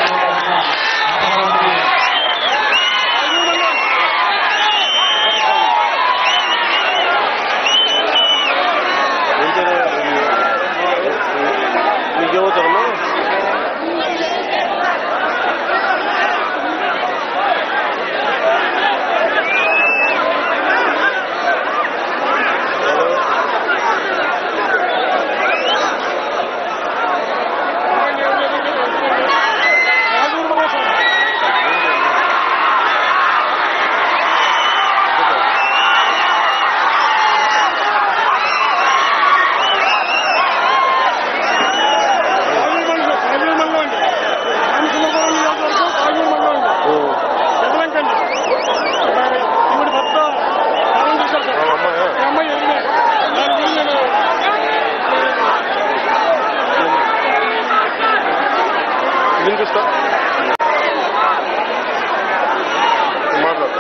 మీకేమవుతారమ్మా? వినిపిస్తా మాట్లాడు.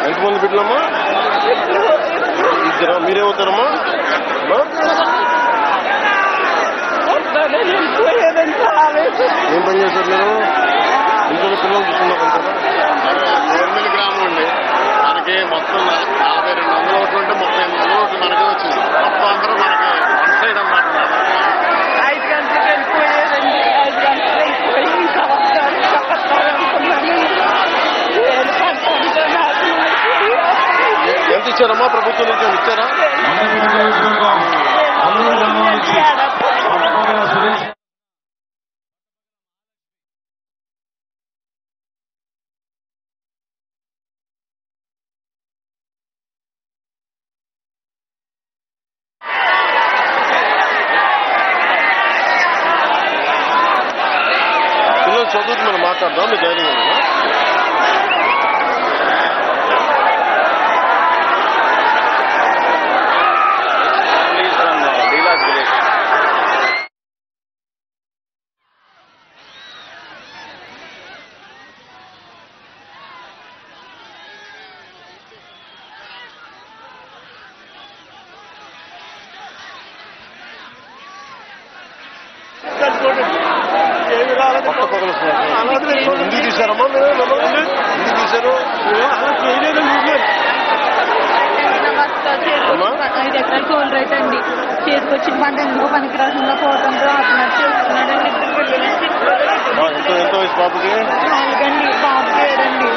ఎంతమంది బిడ్డలమ్మా? ఇద్దరు. మీరేమవుతారమ్మా? ఏం పని చేశారు మీరు? ఇంట్లో పిల్లలు చూసుకున్నారు. గవర్నమెంట్ గ్రామం అండి. మనకి మొత్తం 4200 ఓట్లు ఉంటే 3800 ఓట్లు మనకే వచ్చింది. మొత్తం అందరూ మనకి వన్ సైడ్ అన్నమాట. 5 గంటలకు వెళ్ళిపోయేదండి. 5 గంటలకు వెళ్ళిపోయి ఇంకా వస్తాను ఎంత ఇచ్చారమ్మా? ప్రభుత్వం నుంచి ఇచ్చారా? పిల్లలు చదువుతూ మనం మాట్లాడదాం. మీ ధైర్యం ఉందా? పక్క పక్కన ఎందుకు తీశారమ్మా? మీరు ఎందుకు తీశారు? 5 ఎకరాలు కోల్ రైట్ అండి. చేతికి వచ్చిన పంట ఎందుకు పనికి రాకుండా పోవడంతో ఆత్మహత్య చేసుకున్నాడండి. ఎంత వయసు బాబుకి? 4 అండి. బాబుకి 7 అండి.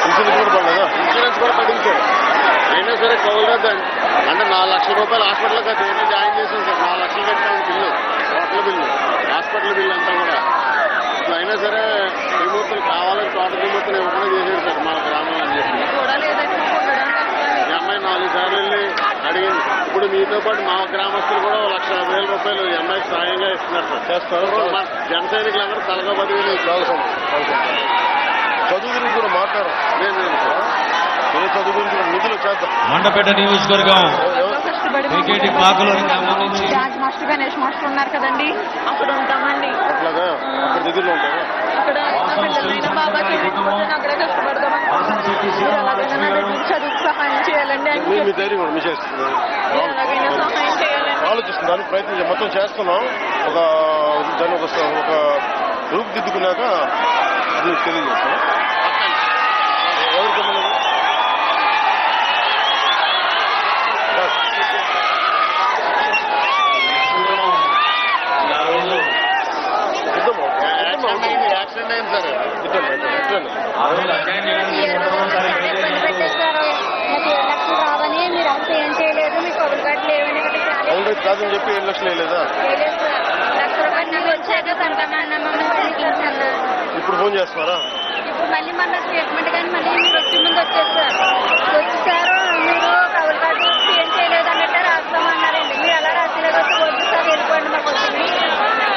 ఇన్సూరెన్స్ కూడా పడలేదా? ఇన్సూరెన్స్ కూడా పడించారు. అయినా సరే కౌలురాదండి. అంటే 4 లక్షల రూపాయలు హాస్పిటల్ కదా జాయిన్ చేశాను సార్. 4 లక్షలు కట్టాను బిల్లు, హోటల్ బిల్లు. మీతో పాటు మా గ్రామస్తులు కూడా 1,50,000 రూపాయలు ఈ అమ్మాయికి సాయంగా ఇస్తున్నారు సార్. చేస్తారు జన సైనికులందరూ తలగా 10,000 చదువు గురించి కూడా మాట్లాడారు. ఏ చదువు గురించి కూడా నిధులు చేద్దాం. మండపేట నియోజకవర్గం కష్టపడి పాకలోని సంబంధించి జార్జ్ మాస్టర్ గణేష్ మాస్టర్ ఉన్నారు కదండి, అక్కడ ఉంటామండి. అట్లాగా అక్కడ దగ్గరలో ఉంటారా? అక్కడ పిల్లలైనా బాగా చదివించుకుంటే అక్కడే కష్టపడదామని మీరు ఎలాగైనా నా దగ్గర చదువుకు సహాయం చేయాలండి అని మీ ధైర్యం కూడా మీ చేస్తుంది. మీరు ఎలాగైనా సహాయం చేయాలండి. ఆలోచిస్తున్నాను, ప్రయత్నం మొత్తం చేస్తున్నాం. దాన్ని ఒక రూపు దిద్దుకున్నాక అది తెలియజేస్తాం. ఎవరికి యాక్సిడెంట్ అయింది సార్. లక్షలు రావని మీరు అంత ఏం చేయలేదు, మీకు ఒకటి లేవని అవును కాదని చెప్పి 7 లక్షలు వేయలేదా? లక్ష రూపాయలు నాకు వచ్చాక సంతమన్నా మమ్మల్ని అన్న. ఇప్పుడు ఫోన్ చేస్తున్నారా? ఇప్పుడు మళ్ళీ మన స్టేట్మెంట్ కానీ మళ్ళీ మీరు వచ్చే ముందు వచ్చేసారు. వచ్చేసారు మీరు కవర్ కార్డు ఏం చేయలేదు అన్నట్టు రాస్తామన్నారండి. మీరు ఎలా రాసేలేదు వద్దు సార్ వెళ్ళిపోండి మాకు వచ్చింది.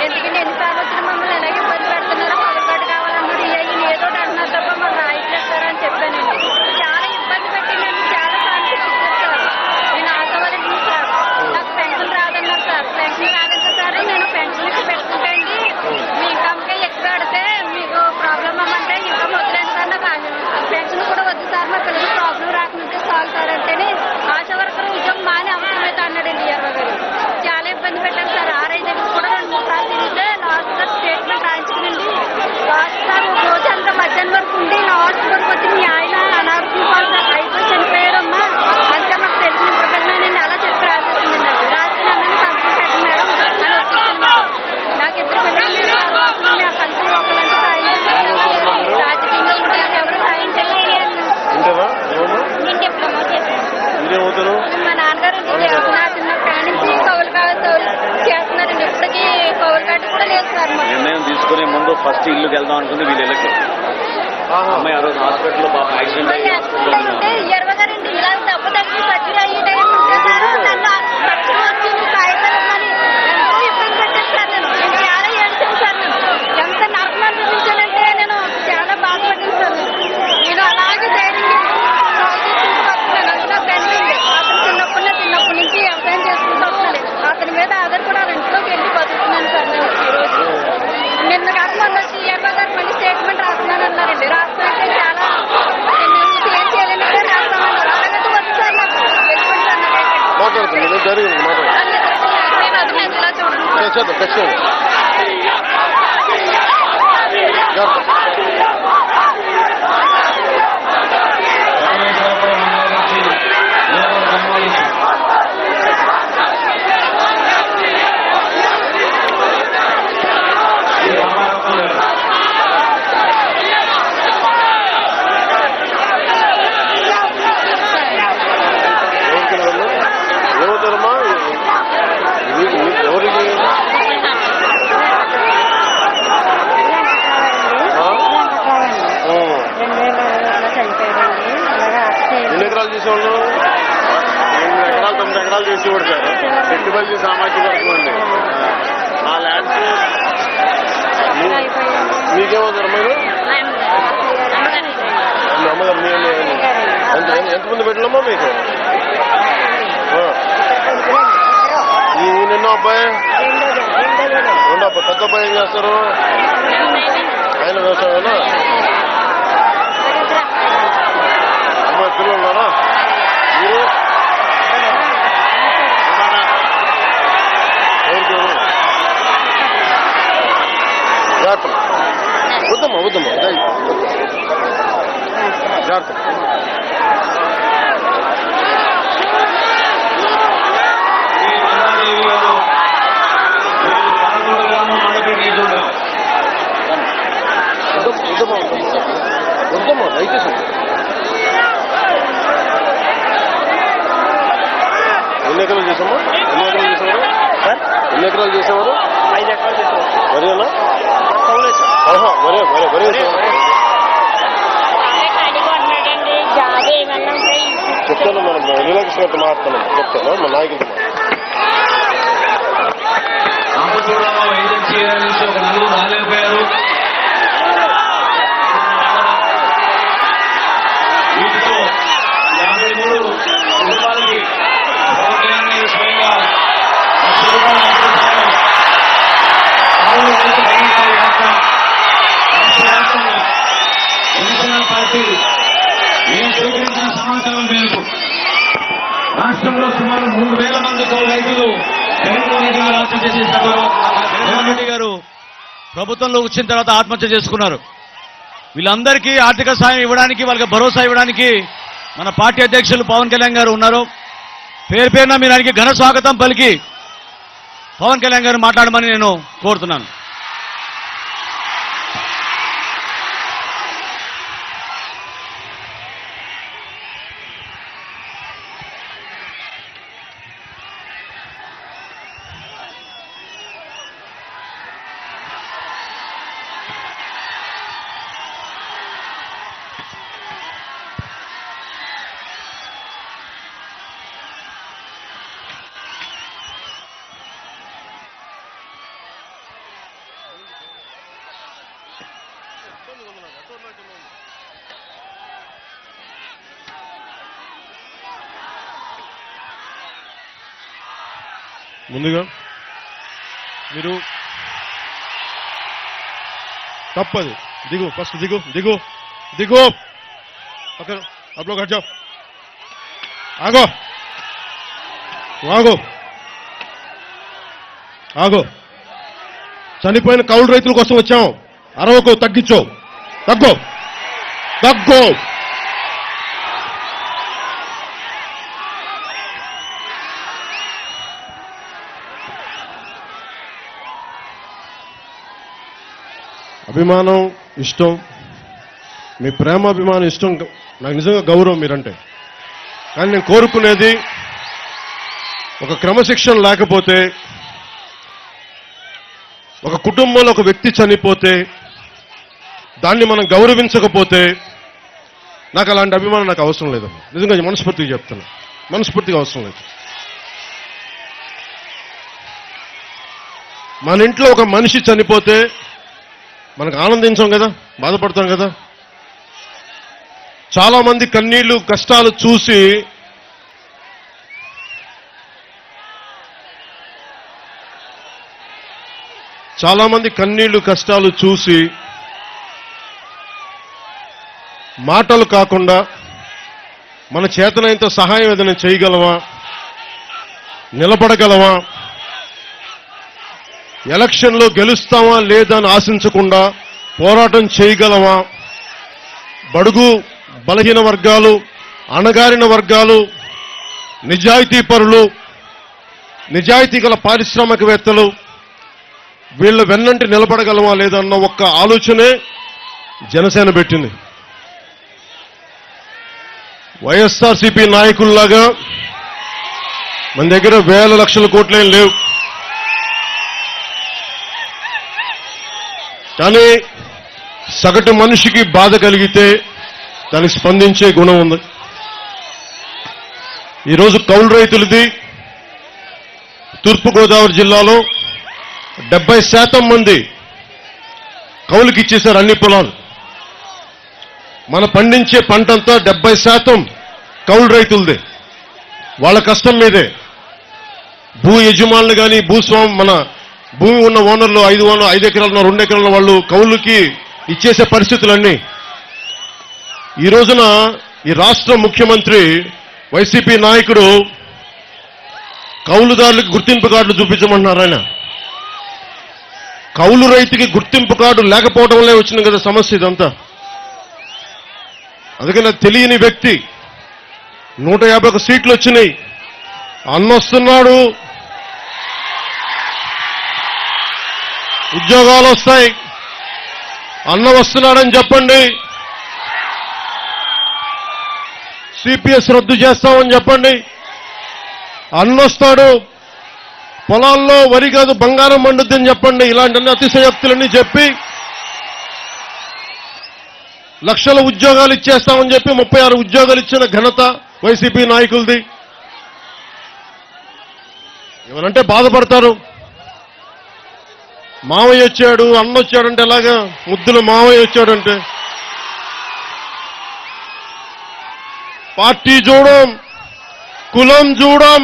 ఎందుకంటే ఎన్నిసార్లు వచ్చినా మమ్మల్ని ఎలాగే ఇబ్బంది పెడుతున్నారో కవర్ కార్డు కావాలన్నారు. ఇవి ఏదో అంటున్నారు తప్ప మాకు రాయిస్తారా అని చెప్పానండి. చాలా ఇబ్బంది పెట్టిందండి, చాలా సార్లు సార్. నేను ఆశవాళ్ళని సార్ నాకు పెన్షన్ రాదన్నారు సార్. పెన్షన్ రాదంటే సార్ నేను పెన్షన్కి పెట్టుకుంటండి మీ ఇన్కమ్కే ఎక్కువ పెడితే మీకు ప్రాబ్లం అమ్మంటే ఇన్కమ్ వద్దులేదు సార్. నాకు పెన్షన్ కూడా వద్దు సార్, మా పిల్లలు ప్రాబ్లం రాకముందే చాలు సార్ అంటేనే ఆశా వర్కర్ ఉద్యోగం మాని అవసరమైతే అన్నాడండి ఈఆర్ఓ గారు. చాలా ఇబ్బంది పెట్టారు సార్. ఆర్ఐ దగ్గర కూడా 2-3 సార్లు తిరిగితే లాస్ట్ సార్ స్టేట్మెంట్ రాయించుకునండి. లాస్ట్ సార్ రోజంతా మధ్యాహ్నం వరకు ఉండి లాస్ట్ వరకు వచ్చి మీ ఆయన అనారోగ్యం పాలు సార్ రైతు చనిపోయారమ్మా అంటే మాకు తెలిసిన ప్రకటన అలా చెప్పి రాసేసిందండి. అది రాసిన అన్నీ కంప్లీట్ పెట్టండి మేడం అని వచ్చేసింది. నాకు ఇద్దరు పిల్లలు నా కలిసి ఒకళ్ళంటే సాయం చేయాలి, రాజకీయంగా ఉంటే ఎవరు సాయం చేయాలి. నేను డిప్లొమా చేశాను. మా నాన్నగారు నా చిన్న కానీ కౌలు చేస్తున్నారండి. ఇప్పటికీ కౌలు కట్టు కూడా లేదు సార్. నిర్ణయం తీసుకునే ముందు ఫస్ట్ ఇల్లుకి వెళ్దాం అనుకుంది వీళ్ళు వెళ్ళకి. అమ్మాయి ఆ రోజు హాస్పిటల్లో బాగా యాక్సిడెంట్ అంటే 20 గారండి ఇలా దెబ్బ తగ్గి సర్జరీ అయ్యి టైం ఉంటే సార్ నన్ను ఖర్చులు వచ్చి సాయపడమని ఎంతో ఇబ్బంది పెట్టాను సార్. నేను చాలా ఏడ్చాను సార్. నేను ఎంత నరకం అనిపించానంటే నేను చాలా బాధపడ్డాను సార్. నేను అలాగే ధైర్యంగా చిన్నప్పటి నుంచి వ్యవసాయం చేసుకుంటూ వస్తున్నాను. అతని మీద ఆధారపడి ఆ ఇంట్లోకి వెళ్ళి బతుకుతున్నాను సార్. నేను ఈరోజు నిన్న కాక మొన్న వచ్చి ఈఆర్ఓ గారు మళ్ళీ స్టేట్మెంట్ రాస్తున్నాను అన్నారండి. రాస్తానంటే చాలా ఏం చేయాలంటే రాస్తామన్నారు. అలాగంటే వద్దు సార్ నాకు వెళ్ళిపోతాను. నేను అది ఇలా చూడండి. ఏమవుతారమ్మా? ఎవరికి ఎన్ని ఎకరాలు చేసేవాళ్ళు? 8 ఎకరాలు 9 ఎకరాలు చేసేవాడు సార్. పెట్టుబడి సామాజిక వర్గం అండి. ఆ ల్యాండ్స్ మీకేమవుతారు? మీరు అమ్మగారు ఎంతమంది పెట్టలమ్మా మీకు? నిన్న అబ్బాయి 2 అబ్బాయి. పెద్ద అబ్బాయి ఏం చేస్తారు? ఆయన వ్యవసాయమేనా? అమ్మాయి పిల్లలు ఉన్నారా? మీరు జాగ్రత్త వద్దమ్మా జాగ్రత్త. వద్దమ్మా దయచేసి. ఎన్ని ఎకరాలు చేసామా? ఎన్ని ఎకరాలు చేసేవారు? 5 ఎకరాలు చేసేవారు. వరేనా? వరే చెప్తాను. మనం రిలాక్స్ మాట్లాడుతున్నాం. చెప్తాను మన నాయకులతో. ఆత్మహత్య చేసేసారు. జగన్మోహన్ రెడ్డి గారు ప్రభుత్వంలో వచ్చిన తర్వాత ఆత్మహత్య చేసుకున్నారు. వీళ్ళందరికీ ఆర్థిక సాయం ఇవ్వడానికి, వాళ్ళకి భరోసా ఇవ్వడానికి మన పార్టీ అధ్యక్షులు పవన్ కళ్యాణ్ గారు ఉన్నారు. పేరు పేరున మీరు ఆయనకి ఘన స్వాగతం పలికి పవన్ కళ్యాణ్ గారు మాట్లాడమని నేను కోరుతున్నాను. ముందుగా మీరు తప్పదు, దిగు, ఫస్ట్ దిగు దిగు దిగు. ఓకే, आप लोग हट जाओ. ఆగో ఆగో ఆగో. చనిపోయిన కౌలు రైతుల కోసం వచ్చాం. అరవకు, తగ్గించో, తగ్గో తగ్గో. అభిమానం, ఇష్టం, మీ ప్రేమ, అభిమానం, ఇష్టం నాకు నిజంగా గౌరవం మీరంటే. కానీ నేను కోరుకునేది ఒక క్రమశిక్షణ లేకపోతే, ఒక కుటుంబంలో ఒక వ్యక్తి చనిపోతే దాన్ని మనం గౌరవించకపోతే నాకు అలాంటి అభిమానం నాకు అవసరం లేదమ్మా. నిజంగా మనస్ఫూర్తిగా చెప్తున్నా, మనస్ఫూర్తిగా అవసరం లేదు. మన ఇంట్లో ఒక మనిషి చనిపోతే మనకు ఆనందించాం కదా, బాధపడతాం కదా. చాలా మంది కన్నీళ్లు, కష్టాలు చూసి మాటలు కాకుండా మన చేతనైనంత సహాయం ఏదైనా చేయగలమా, నిలబడగలమా, ఎలక్షన్లో గెలుస్తామా లేదా అని ఆశించకుండా పోరాటం చేయగలమా, బడుగు బలహీన వర్గాలు, అణగారిన వర్గాలు, నిజాయితీ పరులు, నిజాయితీ గల పారిశ్రామికవేత్తలు, వీళ్ళ వెన్నంటి నిలబడగలమా లేదన్న ఒక్క ఆలోచనే జనసేన పెట్టింది. వైఎస్ఆర్సీపీ నాయకుల్లాగా మన దగ్గర వేల లక్షల కోట్లేం లేవు. కానీ సగటు మనిషికి బాధ కలిగితే దానికి స్పందించే గుణం ఉంది. ఈరోజు కౌలు రైతులది తూర్పుగోదావరి జిల్లాలో 70% మంది కౌలుకి ఇచ్చేశారు అన్ని పొలాలు. మన పండించే పంటంతా 70% కౌలు రైతులదే, వాళ్ళ కష్టం మీదే. భూ యజమానులు కానీ మన భూమి ఉన్న ఓనర్లు 5 ఎకరాలు 2 ఎకరాల వాళ్ళు కౌలుకి ఇచ్చేసే పరిస్థితులన్నీ. ఈ రోజున ఈ రాష్ట్ర ముఖ్యమంత్రి వైసీపీ నాయకుడు కౌలుదారులకు గుర్తింపు కార్డులు చూపించమంటున్నారు. ఆయన కౌలు రైతుకి గుర్తింపు కార్డు లేకపోవడం వల్లే వచ్చింది కదా సమస్య ఇదంతా. అందుకని తెలియని వ్యక్తి 151 సీట్లు వచ్చినాయి. అన్నొస్తున్నాడు, ఉద్యోగాలు వస్తాయి, అన్న వస్తున్నాడని చెప్పండి, సిపిఎస్ రద్దు చేస్తామని చెప్పండి. అన్నొస్తాడు, పొలాల్లో వరి కాదు బంగారం పండుద్దని చెప్పండి. ఇలాంటి అతిశయోక్తులన్నీ చెప్పి లక్షల ఉద్యోగాలు ఇచ్చేస్తామని చెప్పి 36 ఉద్యోగాలు ఇచ్చిన ఘనత వైసీపీ నాయకులది. ఎవరంటే బాధపడతారు. మావయ్య వచ్చాడు, అన్న వచ్చాడంటే ఎలాగా, ముద్దుల మావయ్య వచ్చాడంటే. పార్టీ చూడం, కులం చూడం,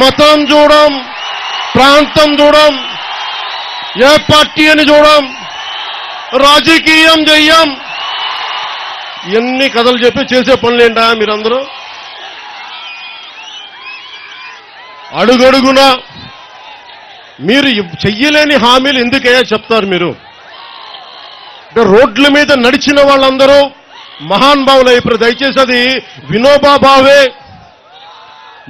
మతం చూడం, ప్రాంతం చూడం, ఏ పార్టీ అని చూడం, రాజకీయం చెయ్యం. ఎన్ని కథలు చెప్పి చేసే పనులేంటా మీరందరూ? అడుగడుగునా మీరు చెయ్యలేని హామీలు ఎందుకయ్యా చెప్తారు మీరు? అంటే రోడ్ల మీద నడిచిన వాళ్ళందరూ మహానుభావులు అయిపోయారు. దయచేసి అది వినోబా భావే,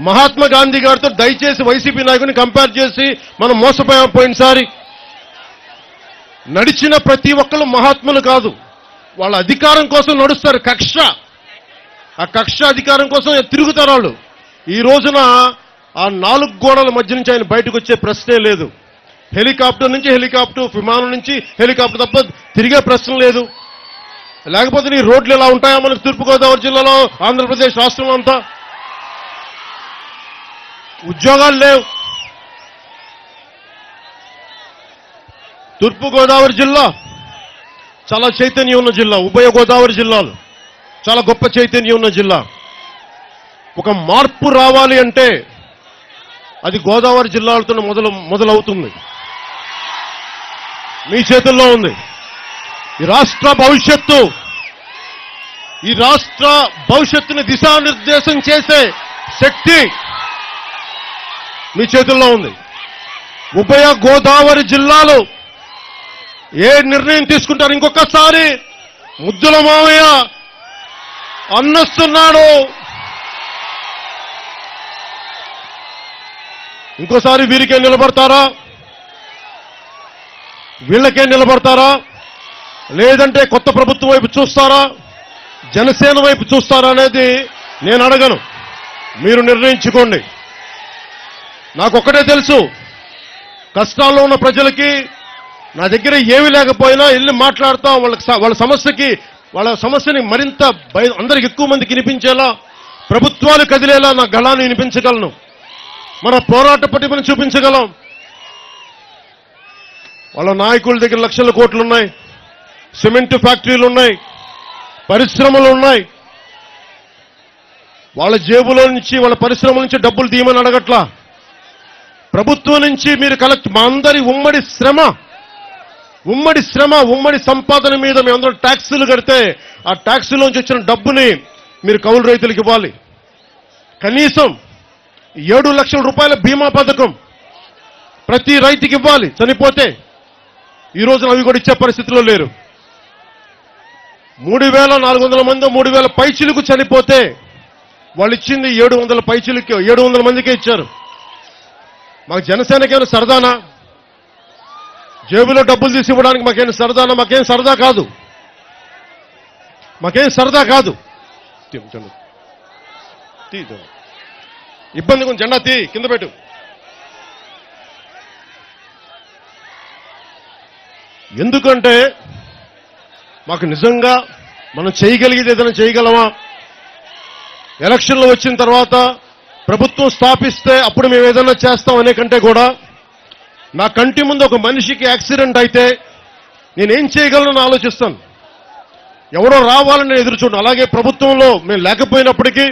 మహాత్మా గాంధీ గారితో దయచేసి వైసీపీ నాయకుని కంపేర్ చేసి మనం మోసపోయాం పోయినసారి. నడిచిన ప్రతి ఒక్కరు మహాత్ములు కాదు, వాళ్ళ అధికారం కోసం నడుస్తారు. కక్ష, ఆ కక్ష అధికారం కోసం తిరుగుతారు వాళ్ళు. ఈ రోజున ఆ 4 గోడల మధ్య నుంచి ఆయన బయటకు వచ్చే ప్రశ్నే లేదు. హెలికాప్టర్ నుంచి హెలికాప్టర్, విమానం నుంచి హెలికాప్టర్ తప్ప తిరిగే ప్రశ్న లేదు. లేకపోతే ఈ రోడ్లు ఎలా ఉంటాయా మనకు తూర్పుగోదావరి జిల్లాలో, ఆంధ్రప్రదేశ్ రాష్ట్రంలో అంతా? ఉద్యోగాలు లేవు. తూర్పుగోదావరి జిల్లా చాలా చైతన్యం ఉన్న జిల్లా, ఉభయ గోదావరి జిల్లాలు చాలా గొప్ప చైతన్యం ఉన్న జిల్లా. ఒక మార్పు రావాలి అంటే అది గోదావరి జిల్లాలతో మొదలవుతుంది. మీ చేతుల్లో ఉంది. ఈ రాష్ట్ర భవిష్యత్తుని దిశానిర్దేశం చేసే శక్తి మీ చేతుల్లో ఉంది. ఉభయ గోదావరి జిల్లాలు ఏ నిర్ణయం తీసుకుంటారు? ఇంకొకసారి ముద్దుల మావయ్య అన్నస్తున్నాడు, ఇంకోసారి వీరికే నిలబడతారా, వీళ్ళకే నిలబడతారా, లేదంటే కొత్త ప్రభుత్వం వైపు చూస్తారా, జనసేన వైపు చూస్తారా అనేది నేను అడగను, మీరు నిర్ణయించుకోండి. నాకొక్కటే తెలుసు, కష్టాల్లో ఉన్న ప్రజలకి నా దగ్గర ఏమీ లేకపోయినా వెళ్ళి మాట్లాడతాం. వాళ్ళ సమస్యని మరింత అందరికి ఎక్కువ మందికి వినిపించేలా, ప్రభుత్వాలు కదిలేలా నా గళాన్ని వినిపించగలను, మన పోరాట పటిమను చూపించగలం. వాళ్ళ నాయకుల దగ్గర లక్షల కోట్లు ఉన్నాయి, సిమెంట్ ఫ్యాక్టరీలు ఉన్నాయి, పరిశ్రమలు ఉన్నాయి. వాళ్ళ జేబులో నుంచి, వాళ్ళ పరిశ్రమల నుంచి డబ్బులు తీయమని అడగట్లా. ప్రభుత్వం నుంచి మీరు మా అందరి ఉమ్మడి సంపాదన మీద మేమందరం ట్యాక్సులు కడితే ఆ ట్యాక్సులోంచి వచ్చిన డబ్బుని మీరు కౌలు రైతులకు ఇవ్వాలి. కనీసం 7 లక్షల రూపాయల బీమా పథకం ప్రతి రైతుకి ఇవ్వాలి చనిపోతే. ఈ రోజున అవి కూడా ఇచ్చే పరిస్థితిలో లేరు. 3,400 మంది 3,000 పైచిలకు చనిపోతే వాళ్ళు ఇచ్చింది 700 పైచిలకి, 700 మందికే ఇచ్చారు. మాకు జనసేనకేమైనా సరదానా? జేబులో డబ్బులు తీసి ఇవ్వడానికి మాకేం సరదానా? మాకేం సరదా కాదు, మాకేం సరదా కాదు. ఇబ్బంది కొంచెం జెండా తీ, కింద పెట్టు. ఎందుకంటే మాకు నిజంగా మనం చేయగలిగేది ఏదైనా చేయగలమా? ఎలక్షన్లు వచ్చిన తర్వాత ప్రభుత్వం స్థాపిస్తే అప్పుడు మేము ఏదైనా చేస్తాం అనే కంటే కూడా నా కంటి ముందు ఒక మనిషికి యాక్సిడెంట్ అయితే నేనేం చేయగలను ఆలోచిస్తాను. ఎవరో రావాలని నేను ఎదురు చూడను. అలాగే ప్రభుత్వంలో మేము లేకపోయినప్పటికీ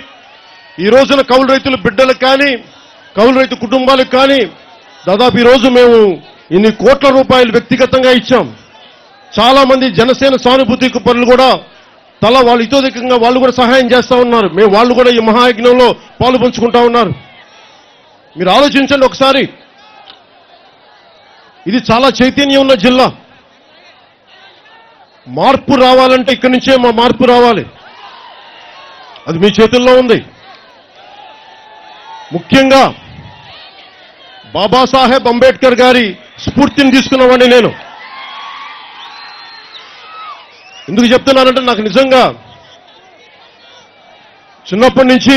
ఈ రోజున కౌలు రైతుల బిడ్డలకు కానీ, కౌలు రైతు కుటుంబాలకు కానీ దాదాపు ఈ రోజు మేము ఇన్ని కోట్ల రూపాయలు వ్యక్తిగతంగా ఇచ్చాం. చాలా మంది జనసేన సానుభూతి పనులు కూడా వాళ్ళు ఇతోధికంగా వాళ్ళు కూడా సహాయం చేస్తా ఉన్నారు. వాళ్ళు కూడా ఈ మహాయజ్ఞంలో పాలు పంచుకుంటా ఉన్నారు. మీరు ఆలోచించండి ఒకసారి. ఇది చాలా చైతన్యం ఉన్న జిల్లా. మార్పు రావాలంటే ఇక్కడి నుంచే మార్పు రావాలి. అది మీ చేతుల్లో ఉంది. ముఖ్యంగా బాబాసాహెబ్ అంబేద్కర్ గారి స్ఫూర్తిని తీసుకున్నవాడిని నేను. ఎందుకు చెప్తున్నానంటే నాకు నిజంగా చిన్నప్పటి నుంచి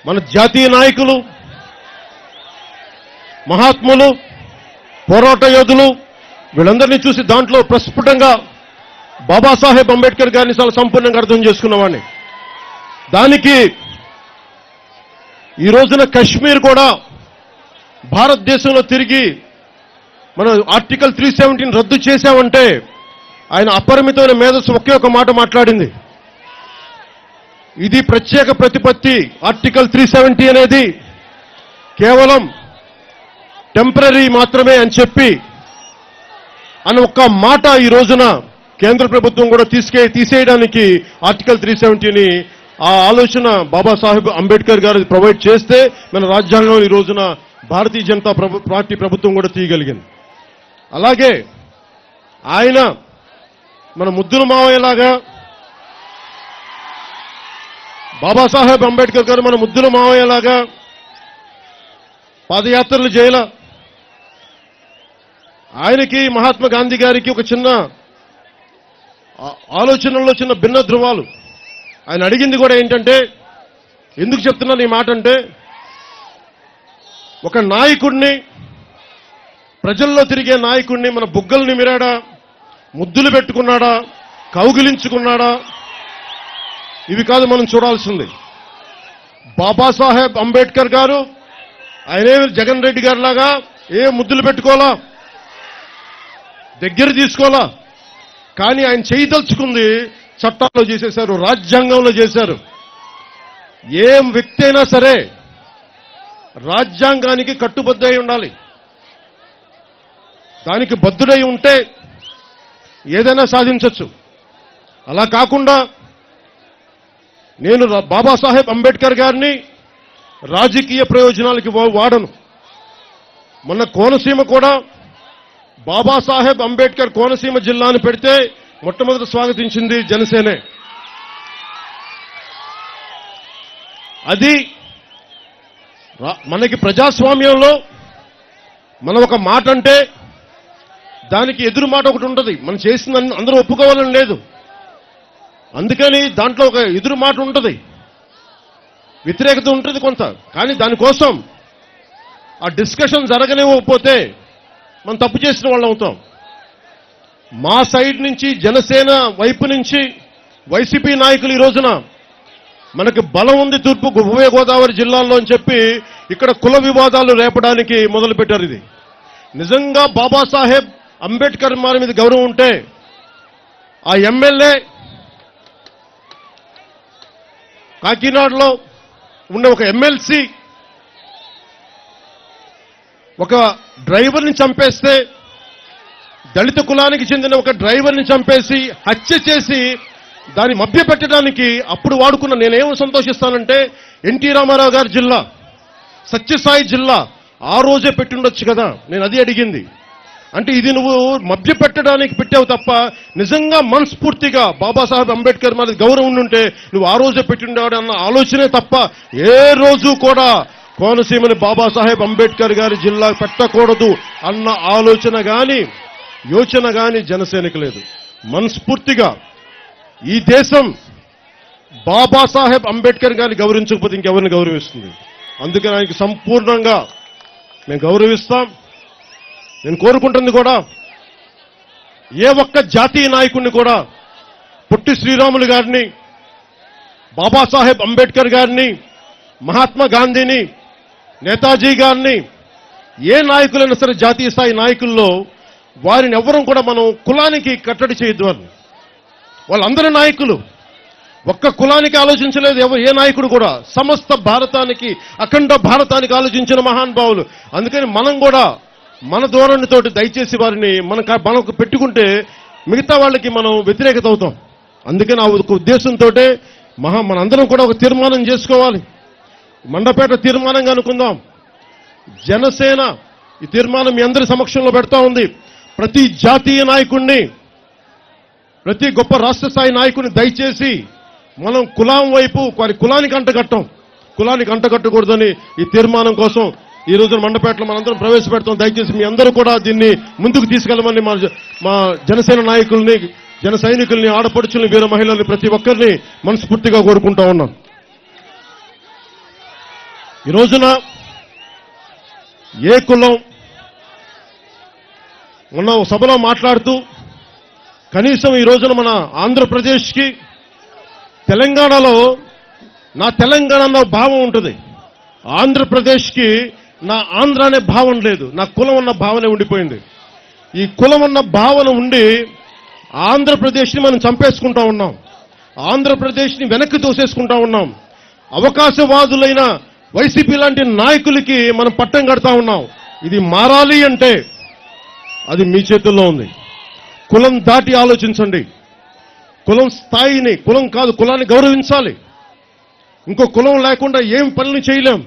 మన జాతీయ నాయకులు, మహాత్ములు, పోరాట యోధులు వీళ్ళందరినీ చూసి దాంట్లో ప్రస్ఫుటంగా బాబాసాహెబ్ అంబేద్కర్ గారిని చాలా సంపూర్ణంగా అర్థం చేసుకున్నవాడిని. దానికి ఈ రోజున కశ్మీర్ కూడా భారతదేశంలో తిరిగి మనం ఆర్టికల్ 370 రద్దు చేశామంటే ఆయన అపరిమితమైన మేధస్సు ఒకే ఒక మాట మాట్లాడింది. ఇది ప్రత్యేక ప్రతిపత్తి, ఆర్టికల్ 370 అనేది కేవలం టెంపరరీ మాత్రమే అని చెప్పి అని ఒక్క మాట ఈ రోజున కేంద్ర ప్రభుత్వం కూడా తీసేయడానికి ఆర్టికల్ 370ని ఆ ఆలోచన బాబాసాహెబ్ అంబేద్కర్ గారు ప్రొవైడ్ చేస్తే మన రాజ్యాంగం ఈ రోజున భారతీయ జనతా పార్టీ ప్రభుత్వం కూడా తీయగలిగింది. అలాగే ఆయన మన ముద్దుల మావయ్యలాగా బాబాసాహెబ్ అంబేద్కర్ గారు మన ముద్దుల మావయ్యలాగా పాదయాత్రలు చేయాల. ఆయనకి మహాత్మా గాంధీ గారికి ఒక చిన్న ఆలోచనలో చిన్న భిన్న ధృవాలు. ఆయన అడిగింది కూడా ఏంటంటే, ఎందుకు చెప్తున్నాను ఈ మాట అంటే, ఒక నాయకుడిని, ప్రజల్లో తిరిగే నాయకుడిని మన బుగ్గలు నిమిరాడా, ముద్దులు పెట్టుకున్నాడా, కౌగిలించుకున్నాడా, ఇవి కాదు మనం చూడాల్సింది. బాబాసాహెబ్ అంబేద్కర్ గారు ఆయనేమి జగన్ రెడ్డి గారి లాగా ఏ ముద్దులు పెట్టుకోవాలా, దగ్గర తీసుకోవాలా, కానీ ఆయన చేయదలుచుకుంది చట్టాల్లో చేసేశారు, రాజ్యాంగంలో చేశారు. ఏ వ్యక్తి అయినా సరే రాజ్యాంగానికి కట్టుబద్ధై ఉండాలి. దానికి బద్ధుడై ఉంటే ఏదైనా సాధించవచ్చు. అలా కాకుండా నేను బాబాసాహెబ్ అంబేద్కర్ గారిని రాజకీయ ప్రయోజనాలకి వాడను. మొన్న కోనసీమ కూడా బాబాసాహెబ్ అంబేద్కర్ కోనసీమ జిల్లాను పెడితే మొట్టమొదటి స్వాగతించింది జనసేనే. అది మనకి ప్రజాస్వామ్యంలో మనం ఒక మాట అంటే దానికి ఎదురు మాట ఒకటి ఉంటుంది. మనం చేసిన అందరూ ఒప్పుకోవాలని లేదు. అందుకని దాంట్లో ఒక ఎదురు మాట ఉంటుంది, వ్యతిరేకత ఉంటుంది కొంత. కానీ దానికోసం ఆ డిస్కషన్ జరగనివ్వకపోతే మనం తప్పు చేసిన వాళ్ళు అవుతాం. మా సైడ్ నుంచి, జనసేన వైపు నుంచి వైసీపీ నాయకులు ఈ రోజున మనకి బలం ఉంది తూర్పు ఉభయ గోదావరి జిల్లాల్లో అని చెప్పి ఇక్కడ కుల వివాదాలు రేపడానికి మొదలుపెట్టారు. ఇది నిజంగా బాబాసాహెబ్ అంబేద్కర్ వారి మీద గౌరవం ఉంటే ఆ ఎమ్మెల్యే కాకినాడలో ఉన్న ఒక ఎమ్మెల్సీ ఒక డ్రైవర్ని చంపేస్తే, దళిత కులానికి చెందిన ఒక డ్రైవర్ని చంపేసి హత్య చేసి దాన్ని మభ్యపెట్టడానికి అప్పుడు వాడుకున్న, నేనేమో సంతోషిస్తానంటే ఎన్టీ రామారావు గారి జిల్లా, సత్యసాయి జిల్లా ఆ రోజే పెట్టుండొచ్చు కదా. నేను అది అడిగింది. అంటే ఇది నువ్వు మభ్యపెట్టడానికి పెట్టావు తప్ప నిజంగా మనస్ఫూర్తిగా బాబాసాహెబ్ అంబేద్కర్ మీద గౌరవం ఉంటే నువ్వు ఆ రోజే పెట్టిండేవాడు అన్న ఆలోచనే తప్ప ఏ రోజు కూడా కోనసీమని బాబాసాహెబ్ అంబేద్కర్ గారి జిల్లా పెట్టకూడదు అన్న ఆలోచన గాని యోచన గాని జనసేనకు లేదు. మనస్ఫూర్తిగా ఈ దేశం బాబాసాహెబ్ అంబేద్కర్ గారిని గౌరవించకపోతే ఇంకెవరిని గౌరవిస్తుంది? అందుకని ఆయనకి సంపూర్ణంగా మేము గౌరవిస్తాం. నేను కోరుకుంటుంది కూడా ఏ ఒక్క జాతీయ నాయకుడిని కూడా, పొట్టి శ్రీరాములు గారిని, బాబాసాహెబ్ అంబేద్కర్ గారిని, మహాత్మా గాంధీని, నేతాజీ గారిని, ఏ నాయకులైనా సరే జాతీయ స్థాయి నాయకుల్లో వారిని ఎవరూ కూడా మనం కులానికి కట్టడి చేయొద్దు. వాళ్ళందరూ నాయకులు, ఒక్క కులానికి ఆలోచించలేదు ఏ నాయకుడు కూడా. సమస్త భారతానికి, అఖండ భారతానికి ఆలోచించిన మహానుభావులు. అందుకని మనం కూడా మన ధోరణితోటి దయచేసి వారిని మనకు పెట్టుకుంటే మిగతా వాళ్ళకి మనం వ్యతిరేకత అవుతాం. అందుకని ఆ ఉద్దేశంతో మనందరం కూడా ఒక తీర్మానం చేసుకోవాలి. మండపేట తీర్మానంగా అనుకుందాం. జనసేన ఈ తీర్మానం మీ అందరి సమక్షంలో పెడతా ఉంది. ప్రతి జాతీయ నాయకుడిని, ప్రతి గొప్ప రాష్ట్ర స్థాయి నాయకుడిని దయచేసి మనం కులం వైపు, వారి కులానికి అంటగట్టకూడదని ఈ తీర్మానం కోసం ఈ రోజు మండపేటలో మనందరం ప్రవేశపెడతాం. దయచేసి మీ అందరూ కూడా దీన్ని ముందుకు తీసుకెళ్లమని మా జనసేన నాయకుల్ని, జన సైనికుల్ని, ఆడపడుచుల్ని, వీర మహిళల్ని ప్రతి ఒక్కరిని మనస్ఫూర్తిగా కోరుకుంటా ఉన్నాం. ఈ రోజున ఏ కులం మొన్న సభలో మాట్లాడుతూ కనీసం ఈ రోజున మన ఆంధ్రప్రదేశ్కి, తెలంగాణలో నా తెలంగాణ అన్న భావం ఉంటుంది, ఆంధ్రప్రదేశ్కి నా ఆంధ్ర అనే భావం లేదు, నా కులం అన్న భావనే ఉండిపోయింది. ఈ కులం అన్న భావన ఉండి ఆంధ్రప్రదేశ్ని మనం చంపేసుకుంటా ఉన్నాం, ఆంధ్రప్రదేశ్ని వెనక్కి తోసేసుకుంటా ఉన్నాం. అవకాశవాదులైన వైసీపీ లాంటి నాయకులకి మనం పట్టం కడతా ఉన్నాం. ఇది మారాలి అంటే అది మీ చేతుల్లో ఉంది. కులం దాటి ఆలోచించండి. కులం స్థాయిని, కులం కాదు కులాన్ని గౌరవించాలి. ఇంకో కులం లేకుండా ఏం పనులు చేయలేం.